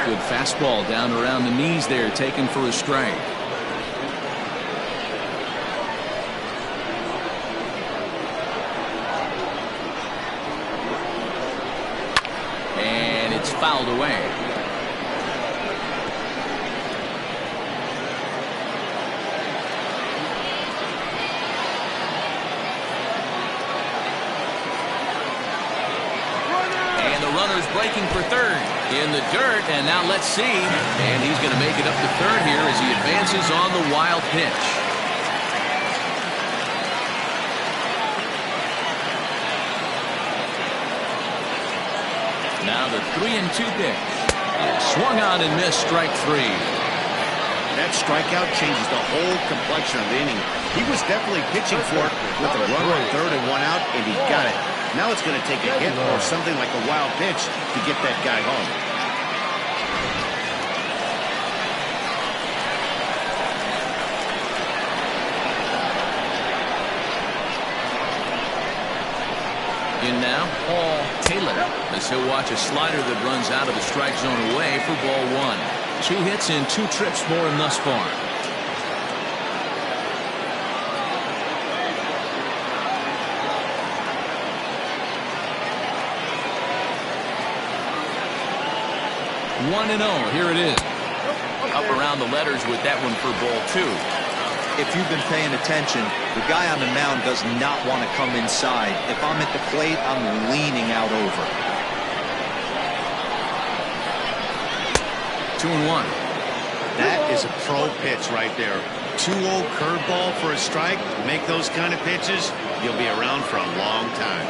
A: Good fastball down around the knees there, taken for a strike. Fouled away. in the dirt, and now let's see. And he's going to make it up to third here as he advances on the wild pitch. Now the 3-2 pitch. Swung on and missed, strike three.
B: That strikeout changes the whole complexion of the inning. He was definitely pitching for it with a runner on third and one out, and he got it. Now it's going to take a hit or something like a wild pitch to get that guy home.
A: In now, Paul Taylor, as he'll watch a slider that runs out of the strike zone away for ball one. 2 hits and 2 trips for him thus far. One and 0. Here it is. Up around the letters with that one for ball 2.
E: If you've been paying attention, the guy on the mound does not want to come inside. If I'm at the plate, I'm leaning out over.
A: 2-1.
B: That is a pro pitch right there. 2-0 curveball for a strike. Make those kind of pitches, you'll be around for a long time.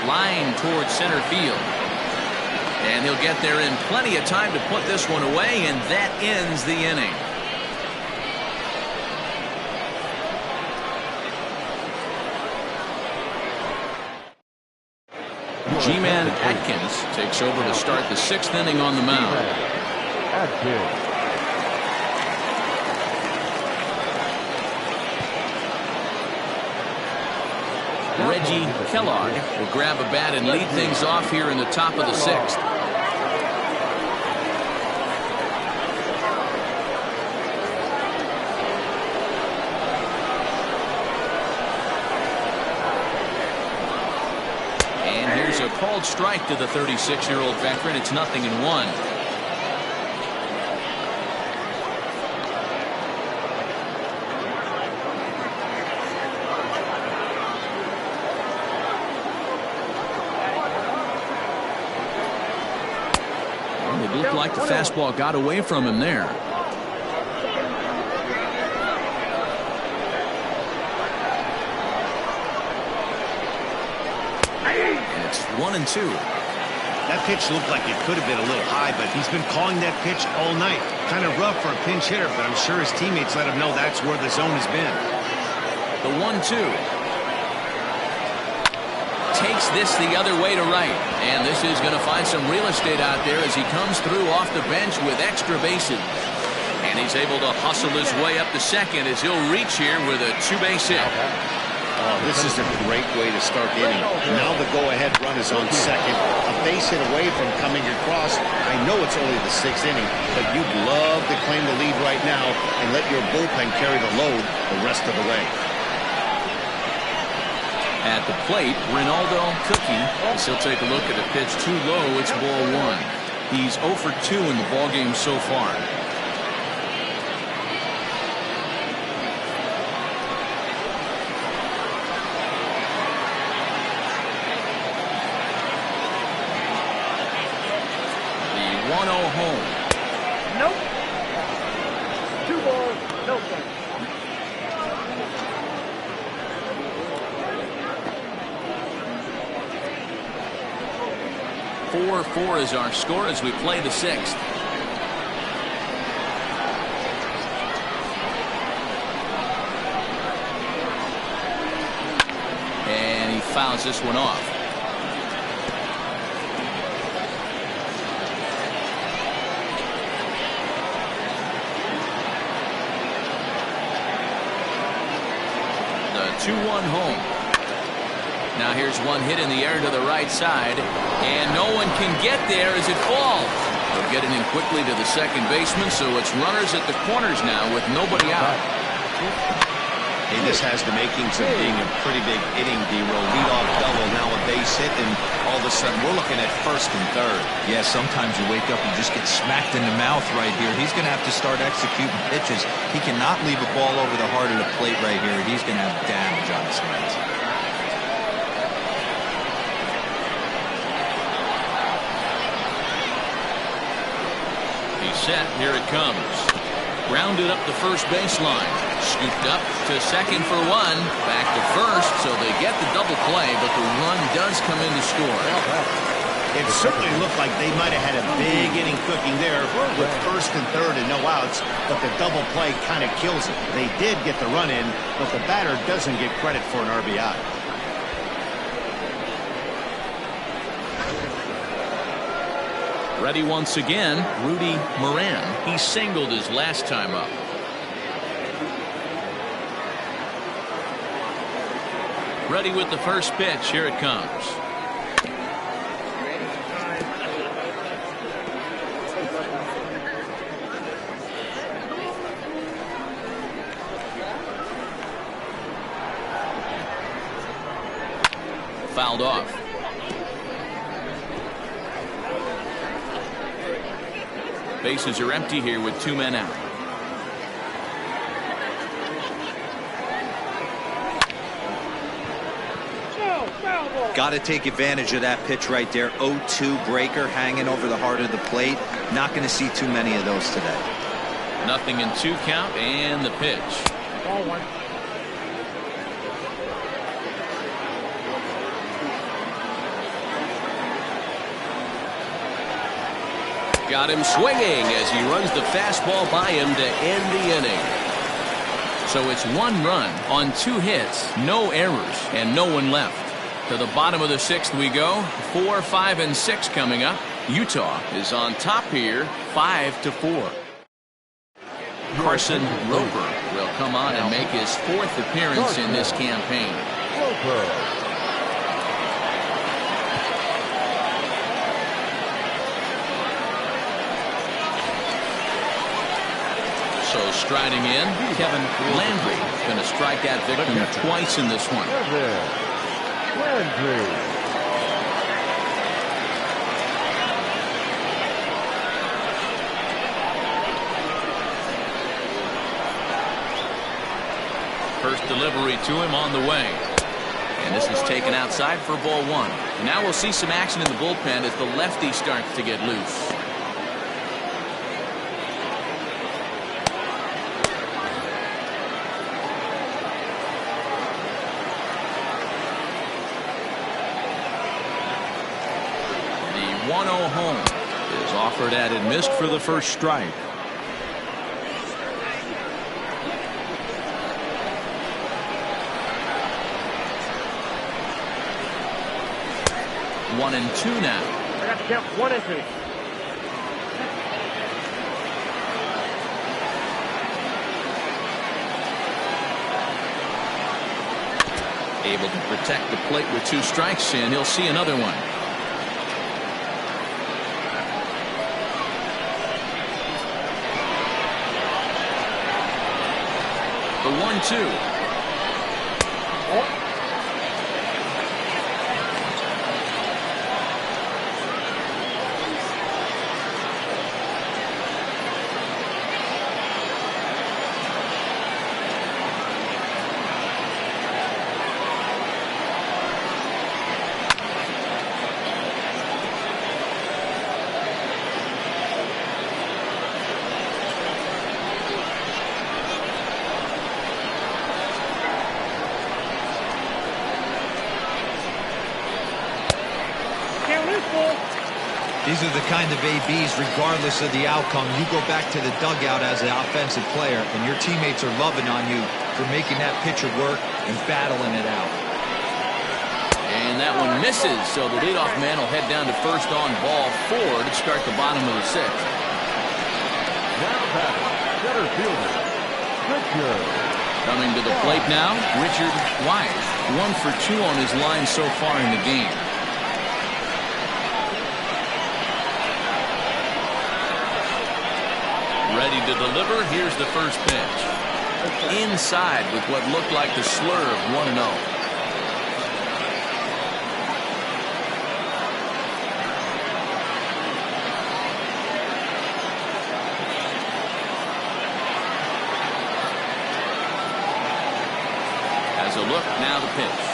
A: Line towards center field. And he'll get there in plenty of time to put this one away, and that ends the inning. G-Man Atkins takes over to start the 6th inning on the mound. Reggie Kellogg will grab a bat and lead things off here in the top of the 6th. And here's a called strike to the 36-year-old veteran. It's 0-1. Looked like the fastball got away from him there. And it's 1-2.
B: That pitch looked like it could have been a little high, but he's been calling that pitch all night. Kind of rough for a pinch hitter, but I'm sure his teammates let him know that's where the zone has been.
A: The 1-2. Takes this the other way to right, and this is going to find some real estate out there as he comes through off the bench with extra bases. And he's able to hustle his way up to second as he'll reach here with a 2-base hit.
B: Oh, this is a great way to start the inning. Now the go-ahead run is on second, a base hit away from coming across. I know it's only the 6th inning, but you'd love to claim the lead right now and let your bullpen carry the load the rest of the way.
A: At the plate, Ronaldo Cookie, as he'll take a look at a pitch too low. It's ball 1. He's 0 for 2 in the ballgame so far. The 1-0 home.
F: Nope. 2 balls, no strikes.
A: 4-4 is our score as we play the 6th. And he fouls this one off. The 2-1 home. Now here's one hit in the air to the right side, and no one can get there as it falls. They'll get it in quickly to the second baseman, so it's runners at the corners now with nobody out.
D: Hey, this has the makings of being a pretty big inning, D-Roll. Leadoff double, now a base hit, and all of a sudden we're looking at first and third.
E: Yeah, sometimes you wake up and just get smacked in the mouth right here. He's going to have to start executing pitches. He cannot leave a ball over the heart of the plate right here. He's going to have damage on his hands.
A: He's set. Here it comes. Grounded up the first baseline. Scooped up to second for one. Back to first, so they get the double play, but the run does come in to score.
B: It certainly looked like they might have had a big inning cooking there with first and third and no outs, but the double play kind of kills it. They did get the run in, but the batter doesn't get credit for an RBI.
A: Ready once again, Rudy Moran. He singled his last time up. Ready with the first pitch. Here it comes. Fouled off. Bases are empty here with 2 men out.
E: Got to take advantage of that pitch right there. 0-2 breaker hanging over the heart of the plate. Not going to see too many of those today.
A: 0-2 count and the pitch.
F: Ball one.
A: Got him swinging as he runs the fastball by him to end the inning. So it's 1 run on 2 hits, no errors, and no one left. To the bottom of the 6th we go. 4, 5, and 6 coming up. Utah is on top here, 5-4. Carson Roper will come on and make his 4th appearance in this campaign. So striding in, Kevin Landry going to strike that victim twice in this one.
C: Landry.
A: First delivery to him on the way. And this is taken outside for ball 1. And now we'll see some action in the bullpen as the lefty starts to get loose. The 1-0 home is offered at and missed for the first strike. One and two now.
F: I got to count 1 and 2.
A: Able to protect the plate with 2 strikes, and he'll see another one. The 1-2.
E: These are the kind of ABs, regardless of the outcome. You go back to the dugout as an offensive player, and your teammates are loving on you for making that pitcher work and battling it out.
A: And that one misses, so the leadoff man will head down to first on ball 4 to start the bottom of the 6th.
C: Now batting, center fielder, Richard.
A: Coming to the plate now, Richard Wise. 1 for 2 on his line so far in the game. Ready to deliver. Here's the first pitch. Inside with what looked like the slur of 1-0. As a look, now the pitch.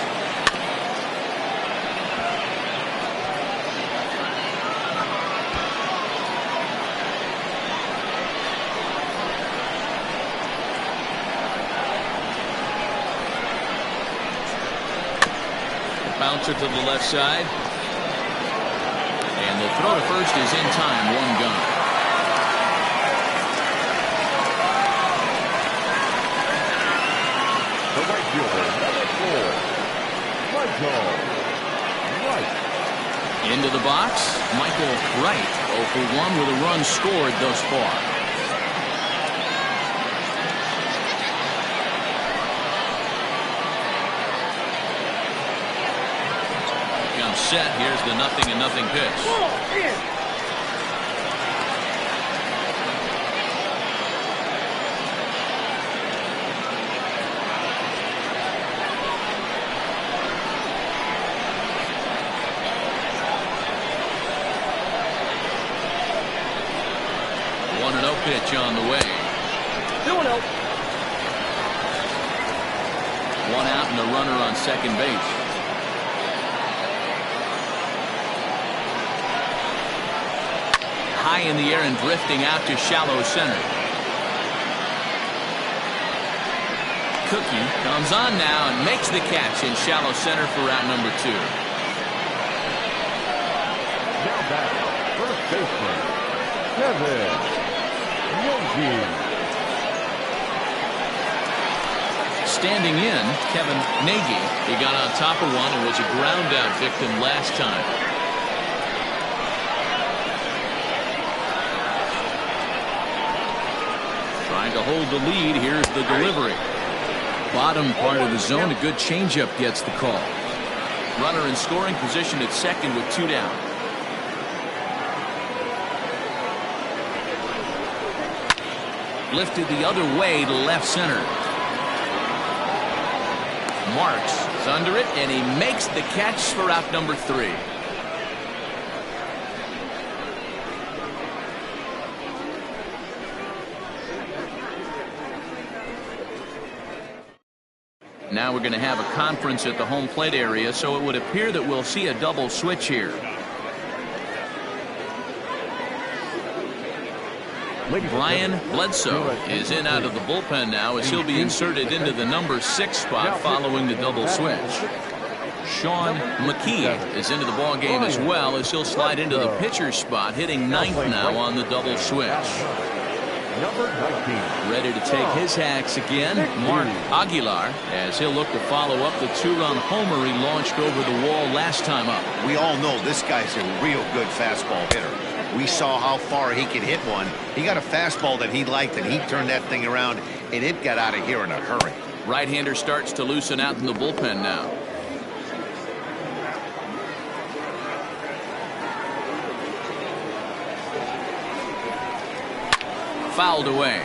A: Bouncer to the left side. And the throw to first is in time. One gone.
C: The right fielder, number 4, Michael Wright.
A: Into the box, Michael Wright, 0 for 1 with a run scored thus far. Set. Here's the 0-0 pitch. Pitch on the way.
F: 2-0.
A: 1 out and a runner on second base. High in the air and drifting out to shallow center. Cookie comes on now and makes the catch in shallow center for out number 2.
C: Now back, first baseman, Kevin Yogi.
A: Standing in, Kevin Nagy. He got on top of one and was a ground out victim last time. Trying to hold the lead. Here's the delivery. Bottom part of the zone. A good changeup gets the call. Runner in scoring position at second with 2 down. Lifted the other way to left center. Marks is under it, and he makes the catch for out number 3. Now we're going to have a conference at the home plate area, so it would appear that we'll see a double switch here. Brian Bledsoe is in out of the bullpen now as he'll be inserted into the number 6 spot following the double switch. Sean McKee is into the ball game as well as he'll slide into the pitcher spot, hitting 9th now on the double switch.
C: Number 19.
A: Ready to take his hacks again, Mark Aguilar, as he'll look to follow up the 2-run homer he launched over the wall last time up.
B: We all know this guy's a real good fastball hitter. We saw how far he could hit one. He got a fastball that he liked, and he turned that thing around, and it got out of here in a hurry.
A: Right-hander starts to loosen out in the bullpen now. Fouled away.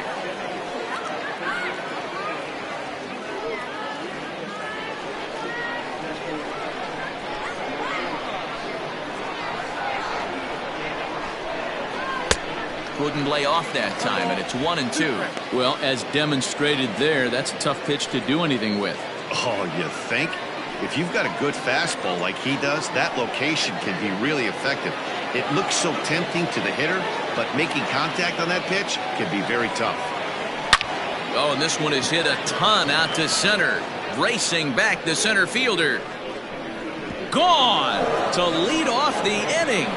A: Couldn't lay off that time, and it's 1-2. Well, as demonstrated there, that's a tough pitch to do anything with.
B: Oh, you think? If you've got a good fastball like he does, that location can be really effective. It looks so tempting to the hitter, but making contact on that pitch can be very tough.
A: Oh, and this one is hit a ton out to center. Racing back the center fielder. Gone to lead off the inning.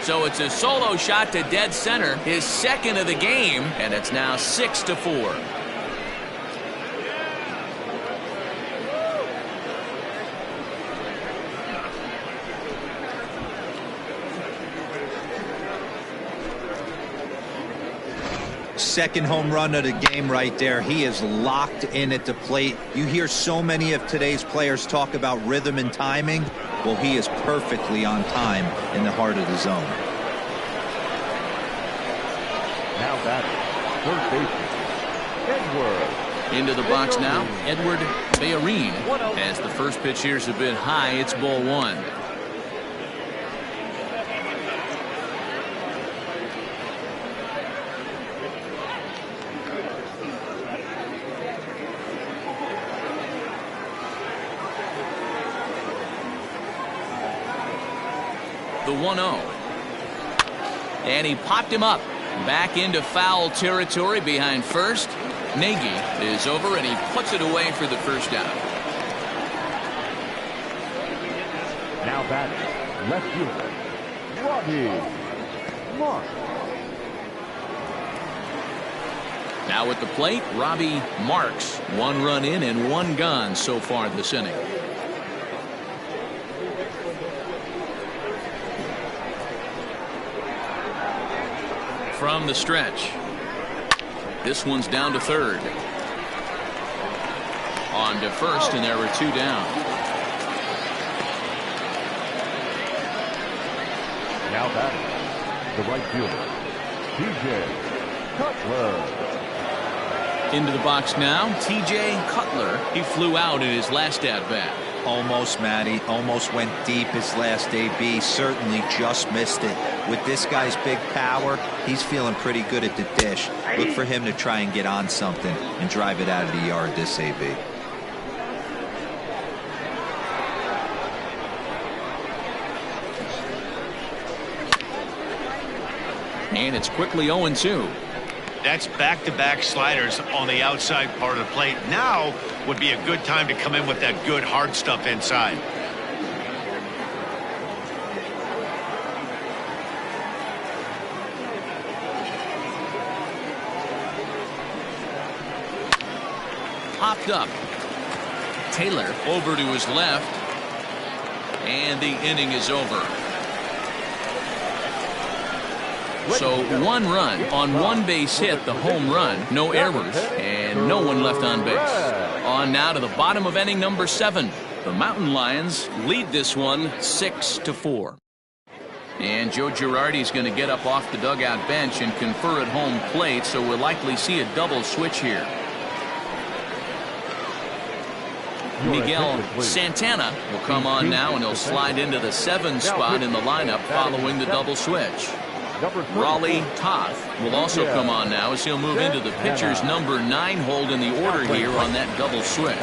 A: So it's a solo shot to dead center, his second of the game, and it's now 6-4.
E: Second home run of the game right there. He is locked in at the plate. You hear so many of today's players talk about rhythm and timing. Well, he is perfectly on time in the heart of the zone.
C: batter, third baseman, Edward.
A: Into the box now, Edward Bayarin. As the first pitch here's a bit high, it's ball one. The 1-0. And he popped him up. Back into foul territory behind first. Nagy is over, and he puts it away for the first out.
C: Now batting, left fielder, Robbie Mark.
A: Now at the plate, Robbie Marks. 1 run in and 1 gone so far this inning. From the stretch. This one's down to third. On to first, and there were 2 down.
C: Now batting, the right fielder, TJ Cutler.
A: Into the box now, TJ Cutler. He flew out in his last at-bat.
E: Almost, Matty. Almost went deep his last AB. Certainly just missed it. With this guy's big power, he's feeling pretty good at the dish. Look for him to try and get on something and drive it out of the yard this AB.
A: And it's quickly 0-2.
B: That's back-to-back sliders on the outside part of the plate. Now would be a good time to come in with that good hard stuff inside.
A: Popped up. Taylor over to his left. And the inning is over. So 1 run on 1 base hit, the home run, no errors, and no one left on base. On now to the bottom of inning number 7. The Mountain Lions lead this one 6-4. And Joe Girardi's going to get up off the dugout bench and confer at home plate, so we'll likely see a double switch here. Miguel Santana will come on now, and he'll slide into the 7 spot in the lineup following the double switch. Raleigh Toth will also come on now as he'll move into the pitcher's number 9 hold in the order here on that double switch.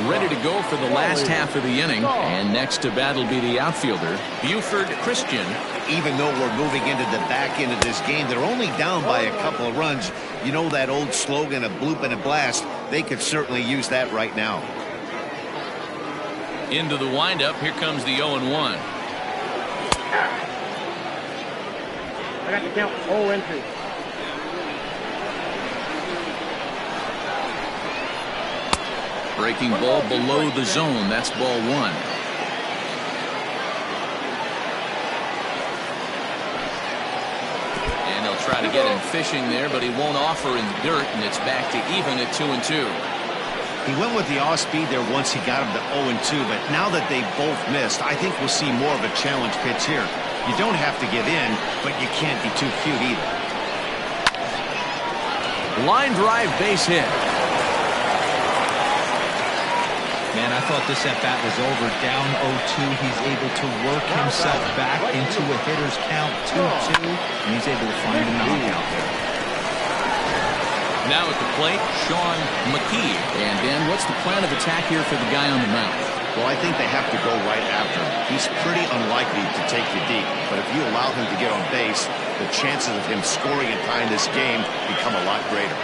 A: Ready to go for the last half of the inning, and next to bat will be the outfielder, Buford Christian.
B: Even though we're moving into the back end of this game, they're only down by a couple of runs. You know that old slogan, a bloop and a blast? They could certainly use that right now.
A: Into the windup, here comes the 0-1.
F: I got the count 0-2.
A: Breaking ball below the zone. That's ball 1. And they'll try to get him fishing there, but he won't offer in the dirt, and it's back to even at 2-2.
B: He went with the off-speed there once he got him to 0-2, but now that they both missed, I think we'll see more of a challenge pitch here. You don't have to give in, but you can't be too cute either.
A: Line drive base hit.
E: Man, I thought this at-bat was over. Down 0-2, he's able to work himself back into a hitter's count 2-2, and he's able to find a knockout there.
A: Now at the plate, Sean McKee. And Dan, what's the plan of attack here for the guy on the mound?
B: Well, I think they have to go right after him. He's pretty unlikely to take you deep, but if you allow him to get on base, the chances of him scoring and tying this game become a lot greater.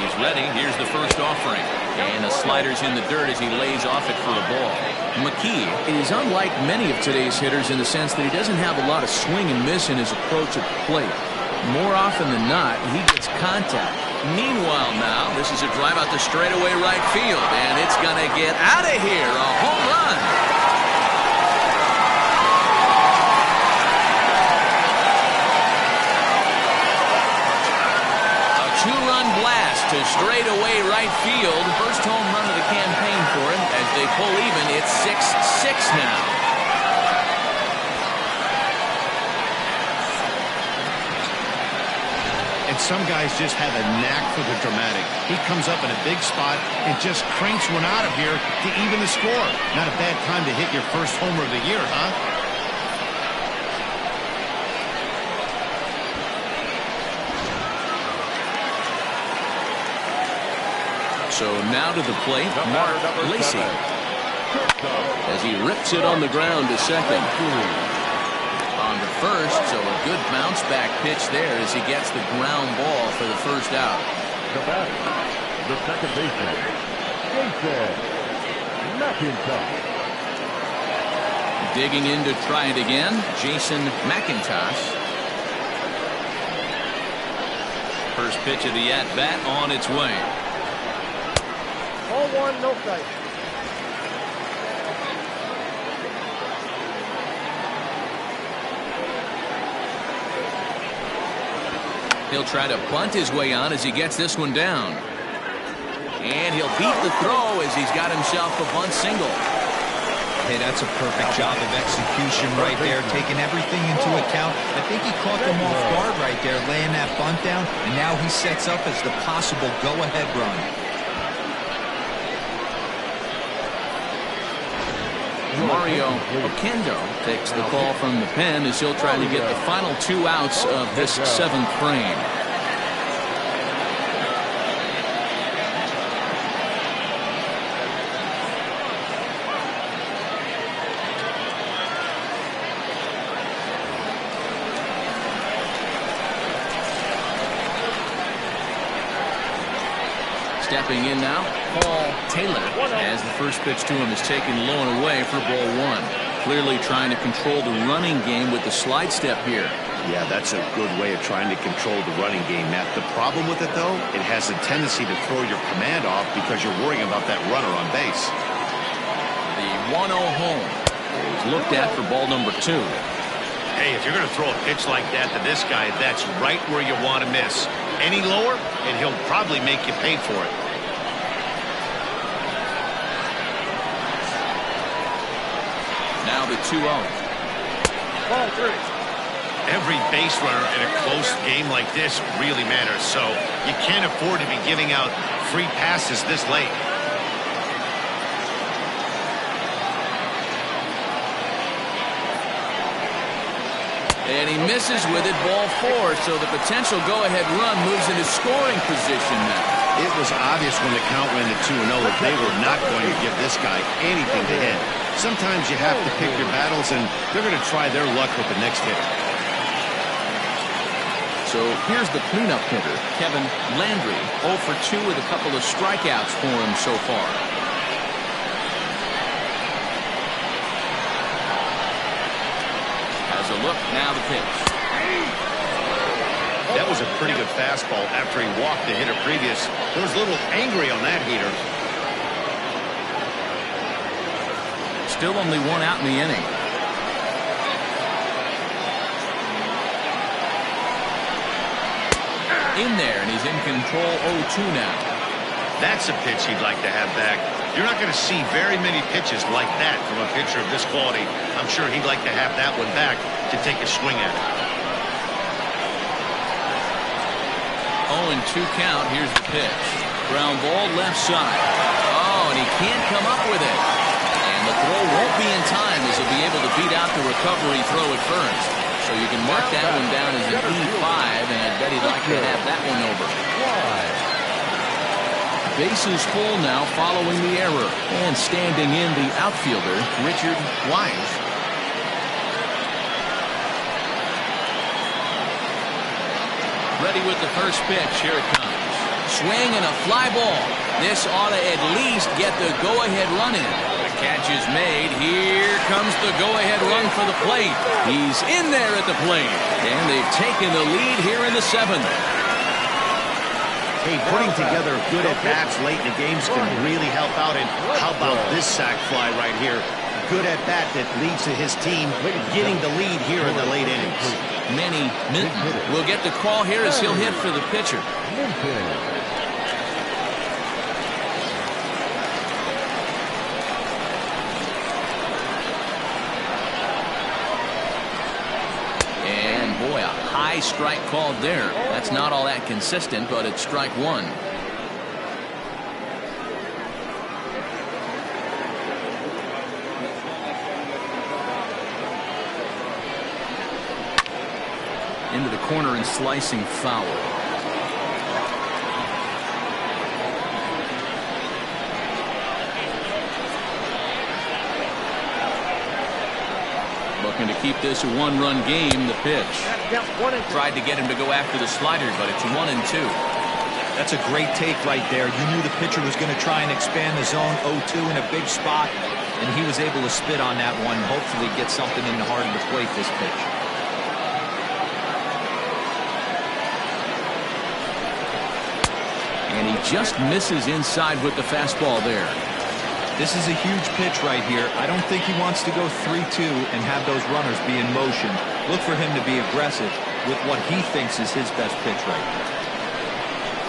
A: He's ready. Here's the first offering. And the slider's in the dirt as he lays off it for a ball. McKee is unlike many of today's hitters in the sense that he doesn't have a lot of swing and miss in his approach at the plate. More often than not, he gets contact. Meanwhile now, this is a drive out the straightaway right field, and it's going to get out of here. A home run. two-run blast to straightaway right field. First home run of the campaign for him. As they pull even, it's 6-6 now.
B: And some guys just have a knack for the dramatic. He comes up in a big spot and just cranks one out of here to even the score. Not a bad time to hit your first homer of the year, huh?
A: So now to the plate, Mark Lacey. As he rips it on the ground to second. On to first, so a good bounce back pitch there as he gets the ground ball for the first out.
C: The batter, the second baseman, Jason McIntosh.
A: Digging in to try it again, Jason McIntosh. First pitch of the at-bat on its way.
F: 0-1, no strike.
A: He'll try to bunt his way on as he gets this one down. And he'll beat the throw as he's got himself a bunt single.
E: Hey, that's a perfect job of execution right there, taking everything into account. I think he caught them off guard right there, laying that bunt down, and now he sets up as the possible go-ahead run.
A: Mario Oquendo takes the call from the pen as he'll try to get the final 2 outs of this 7th frame. Stepping in now, Paul Taylor, as the first pitch to him is taken low and away for ball 1. Clearly trying to control the running game with the slide step here.
B: Yeah, that's a good way of trying to control the running game, Matt. The problem with it, though, it has a tendency to throw your command off because you're worrying about that runner on base.
A: The 1-0 home is looked at for ball number 2.
B: Hey, if you're going to throw a pitch like that to this guy, that's right where you want to miss. Any lower, and he'll probably make you pay for it.
A: Now the 2-0.
F: Ball 3.
B: Every base runner in a close game like this really matters, so you can't afford to be giving out free passes this late.
A: And he misses with it, ball 4, so the potential go-ahead run moves into scoring position now.
B: It was obvious when the count went to 2-0 that they were not going to give this guy anything to hit. Sometimes you have to pick your battles, and they're going to try their luck with the next hitter.
A: So here's the cleanup hitter, Kevin Landry, 0 for 2 with a couple of strikeouts for him so far. Has a look, now the pitch.
B: That was a pretty good fastball after he walked the hitter previous. There was a little angry on that heater.
A: Still only 1 out in the inning. In there, and he's in control 0-2 now.
B: That's a pitch he'd like to have back. You're not going to see very many pitches like that from a pitcher of this quality. I'm sure he'd like to have that one back to take a swing at it.
A: 0-2 count. Here's the pitch. Ground ball left side. Oh, and he can't come up with it. And the throw won't be in time as he'll be able to beat out the recovery throw at first. So you can mark that one down as an E5, and I bet he'd like to have that one over. Bases full now following the error. And standing in the outfielder, Richard Wise. Ready with the first pitch. Here it comes. Swing and a fly ball. This ought to at least get the go-ahead run in. The catch is made. Here comes the go-ahead run for the plate. He's in there at the plate. And they've taken the lead here in the 7th.
B: Hey, putting together good at-bats late in the games can really help out. And how about this sac fly right here? good at bat that leads to his team getting the lead here in the late innings.
A: Manny Minton will get the call here as he'll hit for the pitcher. And boy, a high strike called there. That's not all that consistent, but it's strike one. Into the corner and slicing foul. Looking to keep this a one-run game. The pitch. Tried to get him to go after the slider, but it's 1-2.
E: That's a great take right there. You knew the pitcher was going to try and expand the zone 0-2 in a big spot, and he was able to spit on that one. Hopefully get something in the heart of the plate this pitch.
A: And he just misses inside with the fastball there.
E: This is a huge pitch right here. I don't think he wants to go 3-2 and have those runners be in motion. Look for him to be aggressive with what he thinks is his best pitch right here.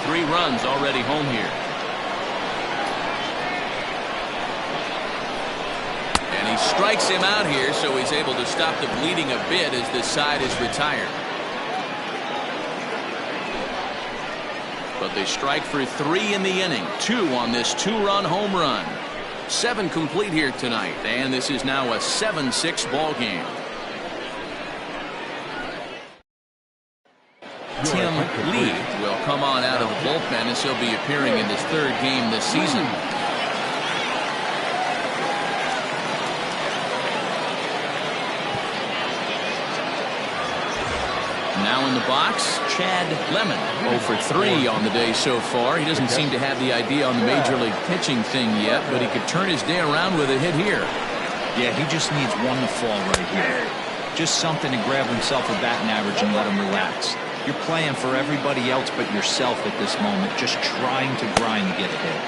A: 3 runs already home here. And he strikes him out here, so he's able to stop the bleeding a bit as this side is retired. But they strike for 3 in the inning. 2 on this 2-run home run. 7 complete here tonight, and this is now a 7-6 ball game. Tim Lee will come on out of the bullpen as he'll be appearing in his 3rd game this season. Now in the box, Chad Lemon. 0 for 3 on the day so far. He doesn't seem to have the idea on the major league pitching thing yet, but he could turn his day around with a hit here.
E: Yeah, he just needs one to fall right here. Just something to grab himself a batting average and let him relax. You're playing for everybody else but yourself at this moment, just trying to grind to get a hit.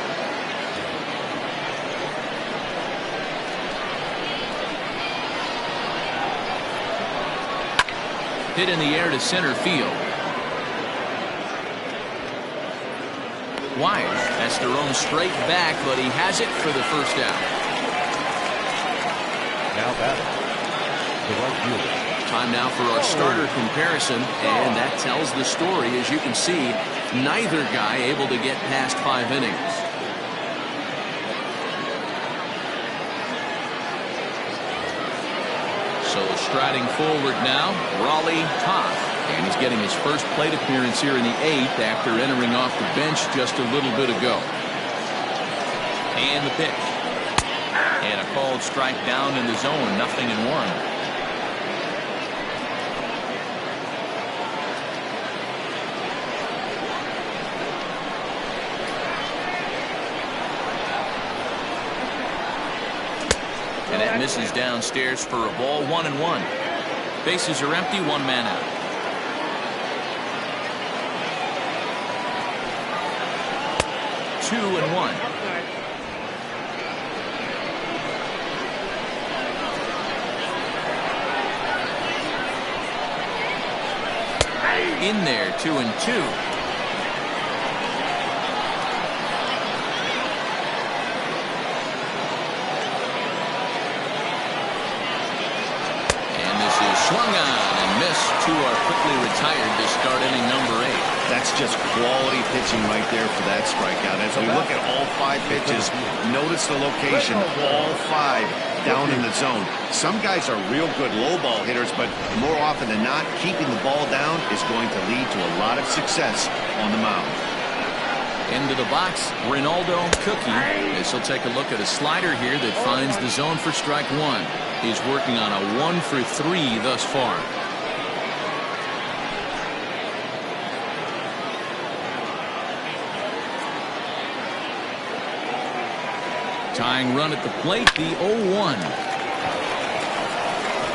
A: Hit in the air to center field. Wide. That's their own straight back, but he has it for the first out.
C: Now batting, the right fielder.
A: Time now for our starter comparison, and that tells the story. As you can see, neither guy able to get past 5 innings. So striding forward now, Raleigh Toth. And he's getting his first plate appearance here in the 8th after entering off the bench just a little bit ago. And the pitch. And a called strike down in the zone, 0-1. And that misses downstairs for a ball, 1-1. Bases are empty, 1 man out. Two and 1. In there, 2-2. Swung on and missed. 2 are quickly retired to start inning number 8.
B: That's just quality pitching right there for that strikeout. As we look at all 5 pitches, notice the location. All 5 down in the zone. Some guys are real good low ball hitters, but more often than not, keeping the ball down is going to lead to a lot of success on the mound.
A: Into the box, Ronaldo Cookie. As he'll take a look at a slider here that finds the zone for strike 1. He's working on a 1 for 3 thus far. Tying run at the plate, the 0-1.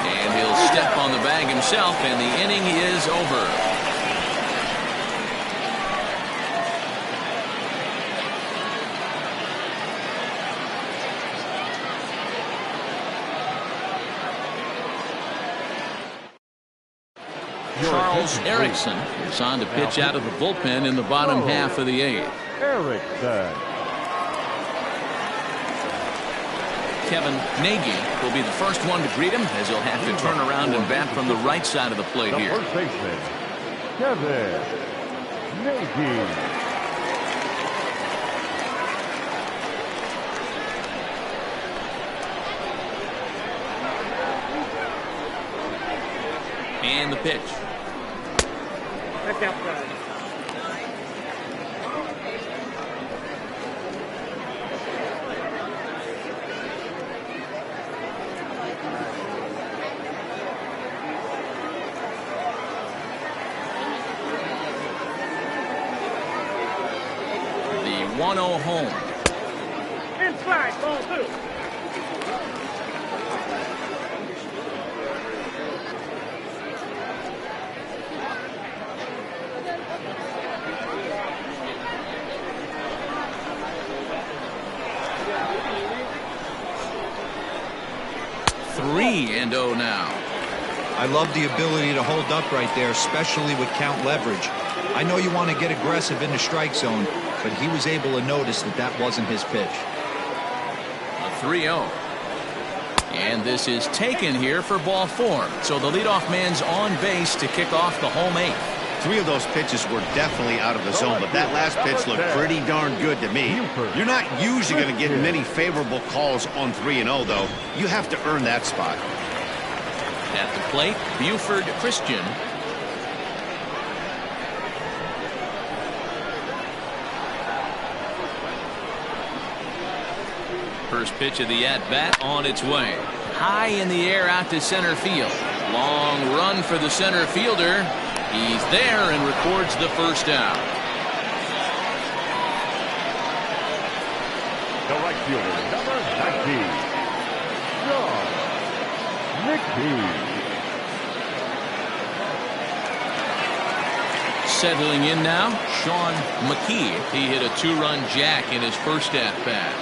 A: And he'll step on the bag himself, and the inning is over. Josh Erickson is on to pitch out of the bullpen in the bottom half of the 8th.
C: Erickson.
A: Kevin Nagy will be the first one to greet him, as he'll have to turn around and bat from the right side of the plate here.
C: First baseman, Kevin Nagy.
A: And the pitch.
F: Back outside.
A: The 1-0 home.
F: Inside, ball 2.
A: And 0 now.
E: I love the ability to hold up right there, especially with count leverage. I know you want to get aggressive in the strike zone, but he was able to notice that that wasn't his pitch.
A: A 3-0. And this is taken here for ball 4. So the leadoff man's on base to kick off the home 8th.
B: 3 of those pitches were definitely out of the zone, but that last pitch looked pretty darn good to me. You're not usually going to get many favorable calls on 3-0, though. You have to earn that spot.
A: At the plate, Buford Christian. First pitch of the at-bat on its way. High in the air out to center field. Long run for the center fielder. He's there and records the first out.
C: The right fielder, number 19, John McKee.
A: Settling in now, Sean McKee. He hit a 2-run jack in his first at-bat.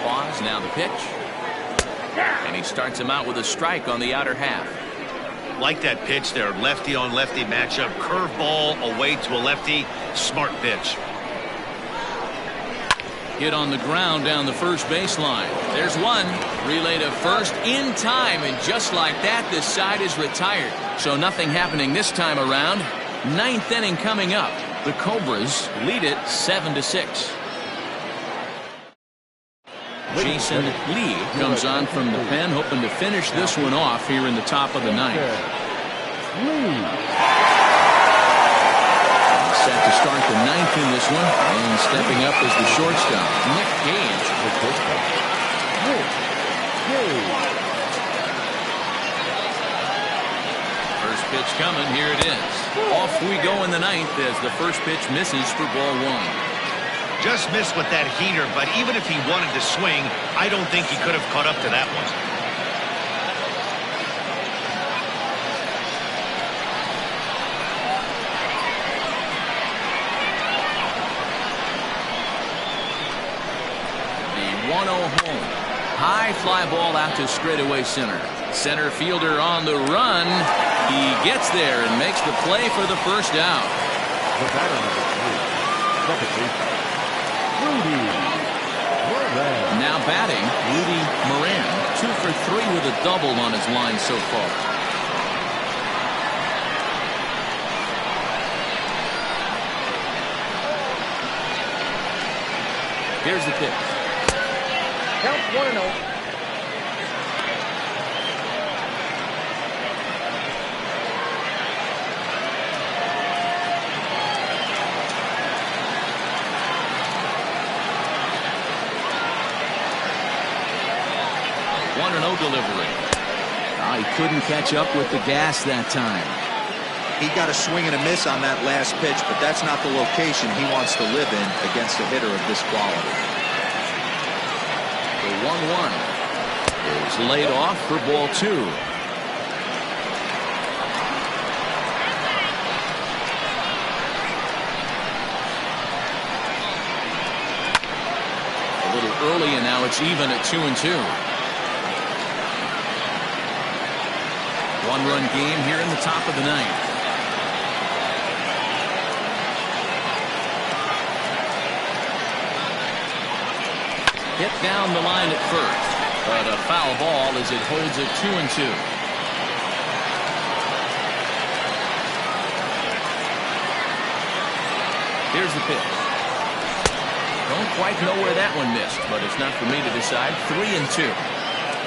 A: Pause, now the pitch. And he starts him out with a strike on the outer half.
D: Like that pitch there, lefty on lefty matchup, curveball away to a lefty, smart pitch.
A: Hit on the ground down the first baseline. There's one. Relay to first in time, and just like that, this side is retired. So nothing happening this time around. 9th inning coming up. The Cobras lead it 7-6. Jason Lee comes on from the pen, hoping to finish this one off here in the top of the 9th. Set to start the 9th in this one, and stepping up is the shortstop, Nick Gage. First pitch coming, here it is. Off we go in the 9th as the first pitch misses for ball 1.
D: Just missed with that heater, but even if he wanted to swing, I don't think he could have caught up to that one.
A: The 1-0 home. High fly ball out to straightaway center. Center fielder on the run. He gets there and makes the play for the first out.
C: The batter number 3, second baseman, Rudy Moran.
A: Now batting, Rudy Moran. 2 for 3 with a double on his line so far. Here's the pitch.
F: Count 1-0.
A: Delivery. He couldn't catch up with the gas that time.
E: He got a swing and a miss on that last pitch, but that's not the location he wants to live in against a hitter of this quality.
A: The 1-1 is laid off for ball 2. A little early, and now it's even at 2-2. One-run game here in the top of the ninth. Hit down the line at first, but a foul ball as it holds it 2-2. Here's the pitch. Don't quite know where that one missed, but it's not for me to decide. 3-2.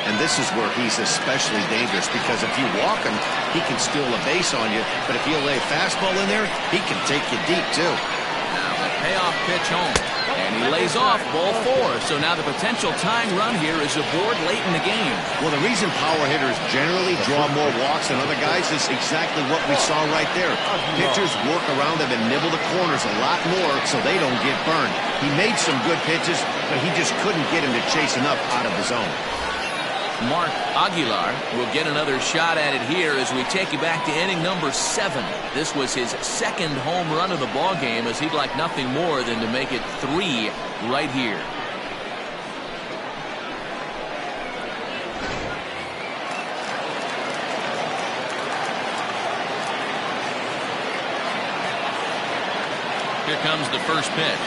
B: And this is where he's especially dangerous, because if you walk him, he can steal a base on you. But if you lay a fastball in there, he can take you deep, too.
A: Now the payoff pitch home. And he lays off ball 4. So now the potential tying run here is aboard late in the game.
B: Well, the reason power hitters generally draw more walks than other guys is exactly what we saw right there. Pitchers work around them and nibble the corners a lot more so they don't get burned. He made some good pitches, but he just couldn't get him to chase enough out of the zone.
A: Mark Aguilar will get another shot at it here as we take you back to inning number 7. This was his second home run of the ball game, as he'd like nothing more than to make it 3 right here. Here comes the first pitch,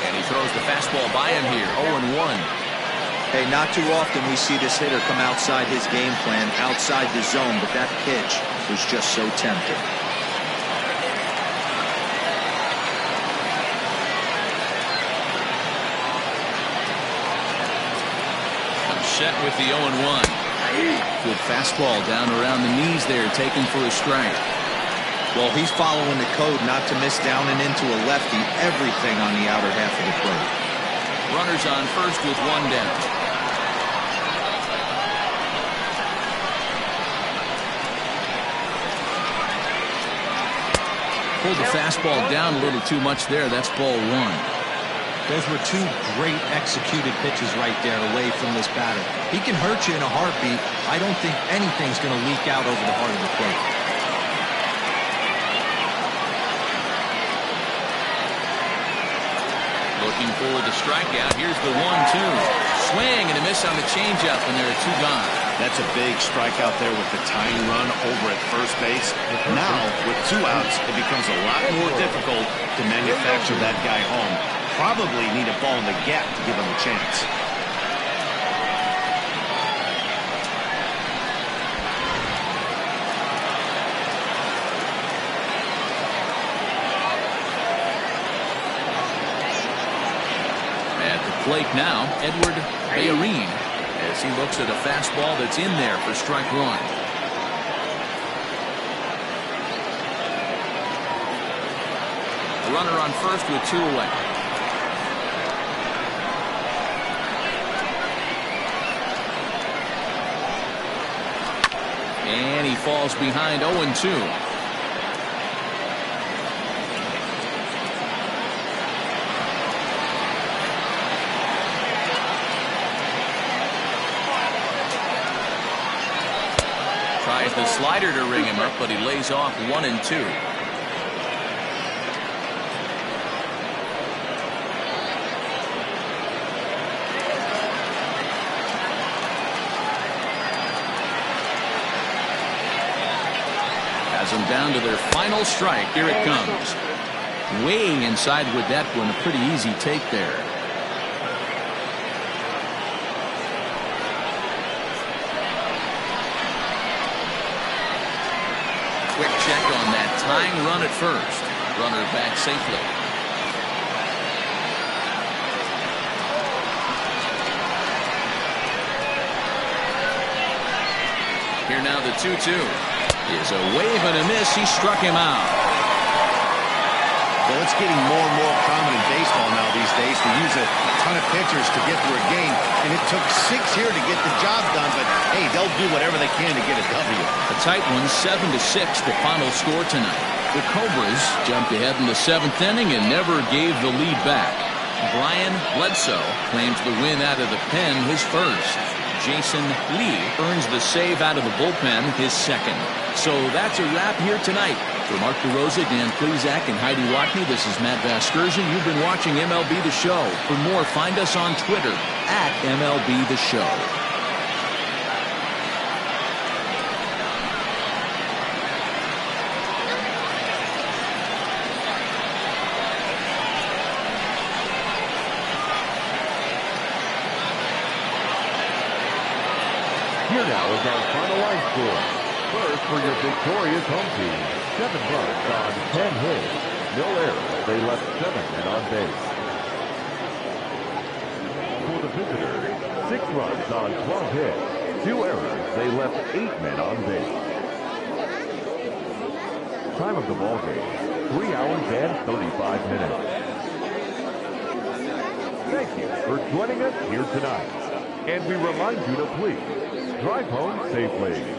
A: and he throws the fastball by him here. 0-1.
E: Hey, not too often we see this hitter come outside his game plan, outside the zone, but that pitch was just so tempting.
A: I'm set with the 0-1. Good fastball down around the knees there, taken for a strike.
E: Well, he's following the code not to miss down and into a lefty, everything on the outer half of the plate.
A: Runners on first with 1 down. Pulled the fastball down a little too much there. That's ball 1.
E: Those were 2 great executed pitches right there away from this batter. He can hurt you in a heartbeat. I don't think anything's going to leak out over the heart of the plate.
A: Looking for the strikeout. Here's the 1-2. Swing and a miss on the changeup, and there are 2 gone.
B: That's a big strikeout there with the tying run over at first base. Now, with 2 outs, it becomes a lot more difficult to manufacture that guy home. Probably need a ball in the gap to give him a chance.
A: At the plate now, Edward Bayarin, as he looks at a fastball that's in there for strike 1. A runner on first with 2 away. And he falls behind 0-2. Tries the slider to ring him up, but he lays off 1-2. Has them down to their final strike. Here it comes. Way inside with that one. A pretty easy take there. Quick check on that tying run at first. Runner back safely. Here now the 2-2. Is a wave and a miss. He struck him out.
B: Well, it's getting more and more common in baseball now these days to use a ton of pitchers to get through a game. And it took 6 here to get the job done, but hey, they'll do whatever they can to get a W.
A: A tight one, 7-6, the final score tonight. The Cobras jumped ahead in the 7th inning and never gave the lead back. Brian Bledsoe claims the win out of the pen, his first. Jason Lee earns the save out of the bullpen, his second. So that's a wrap here tonight. For Mark DeRosa, Dan Plezak, and Heidi Watney, this is Matt Vasgersian. You've been watching MLB The Show. For more, find us on Twitter @MLB The Show.
C: score. First for your victorious home team, 7 runs on 10 hits. No errors. They left 7 men on base. For the visitors, 6 runs on 12 hits. 2 errors. They left 8 men on base. Time of the ball game, 3 hours and 35 minutes. Thank you for joining us here tonight. And we remind you to please drive home safely.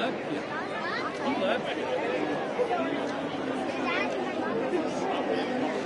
G: loves you. He loves you.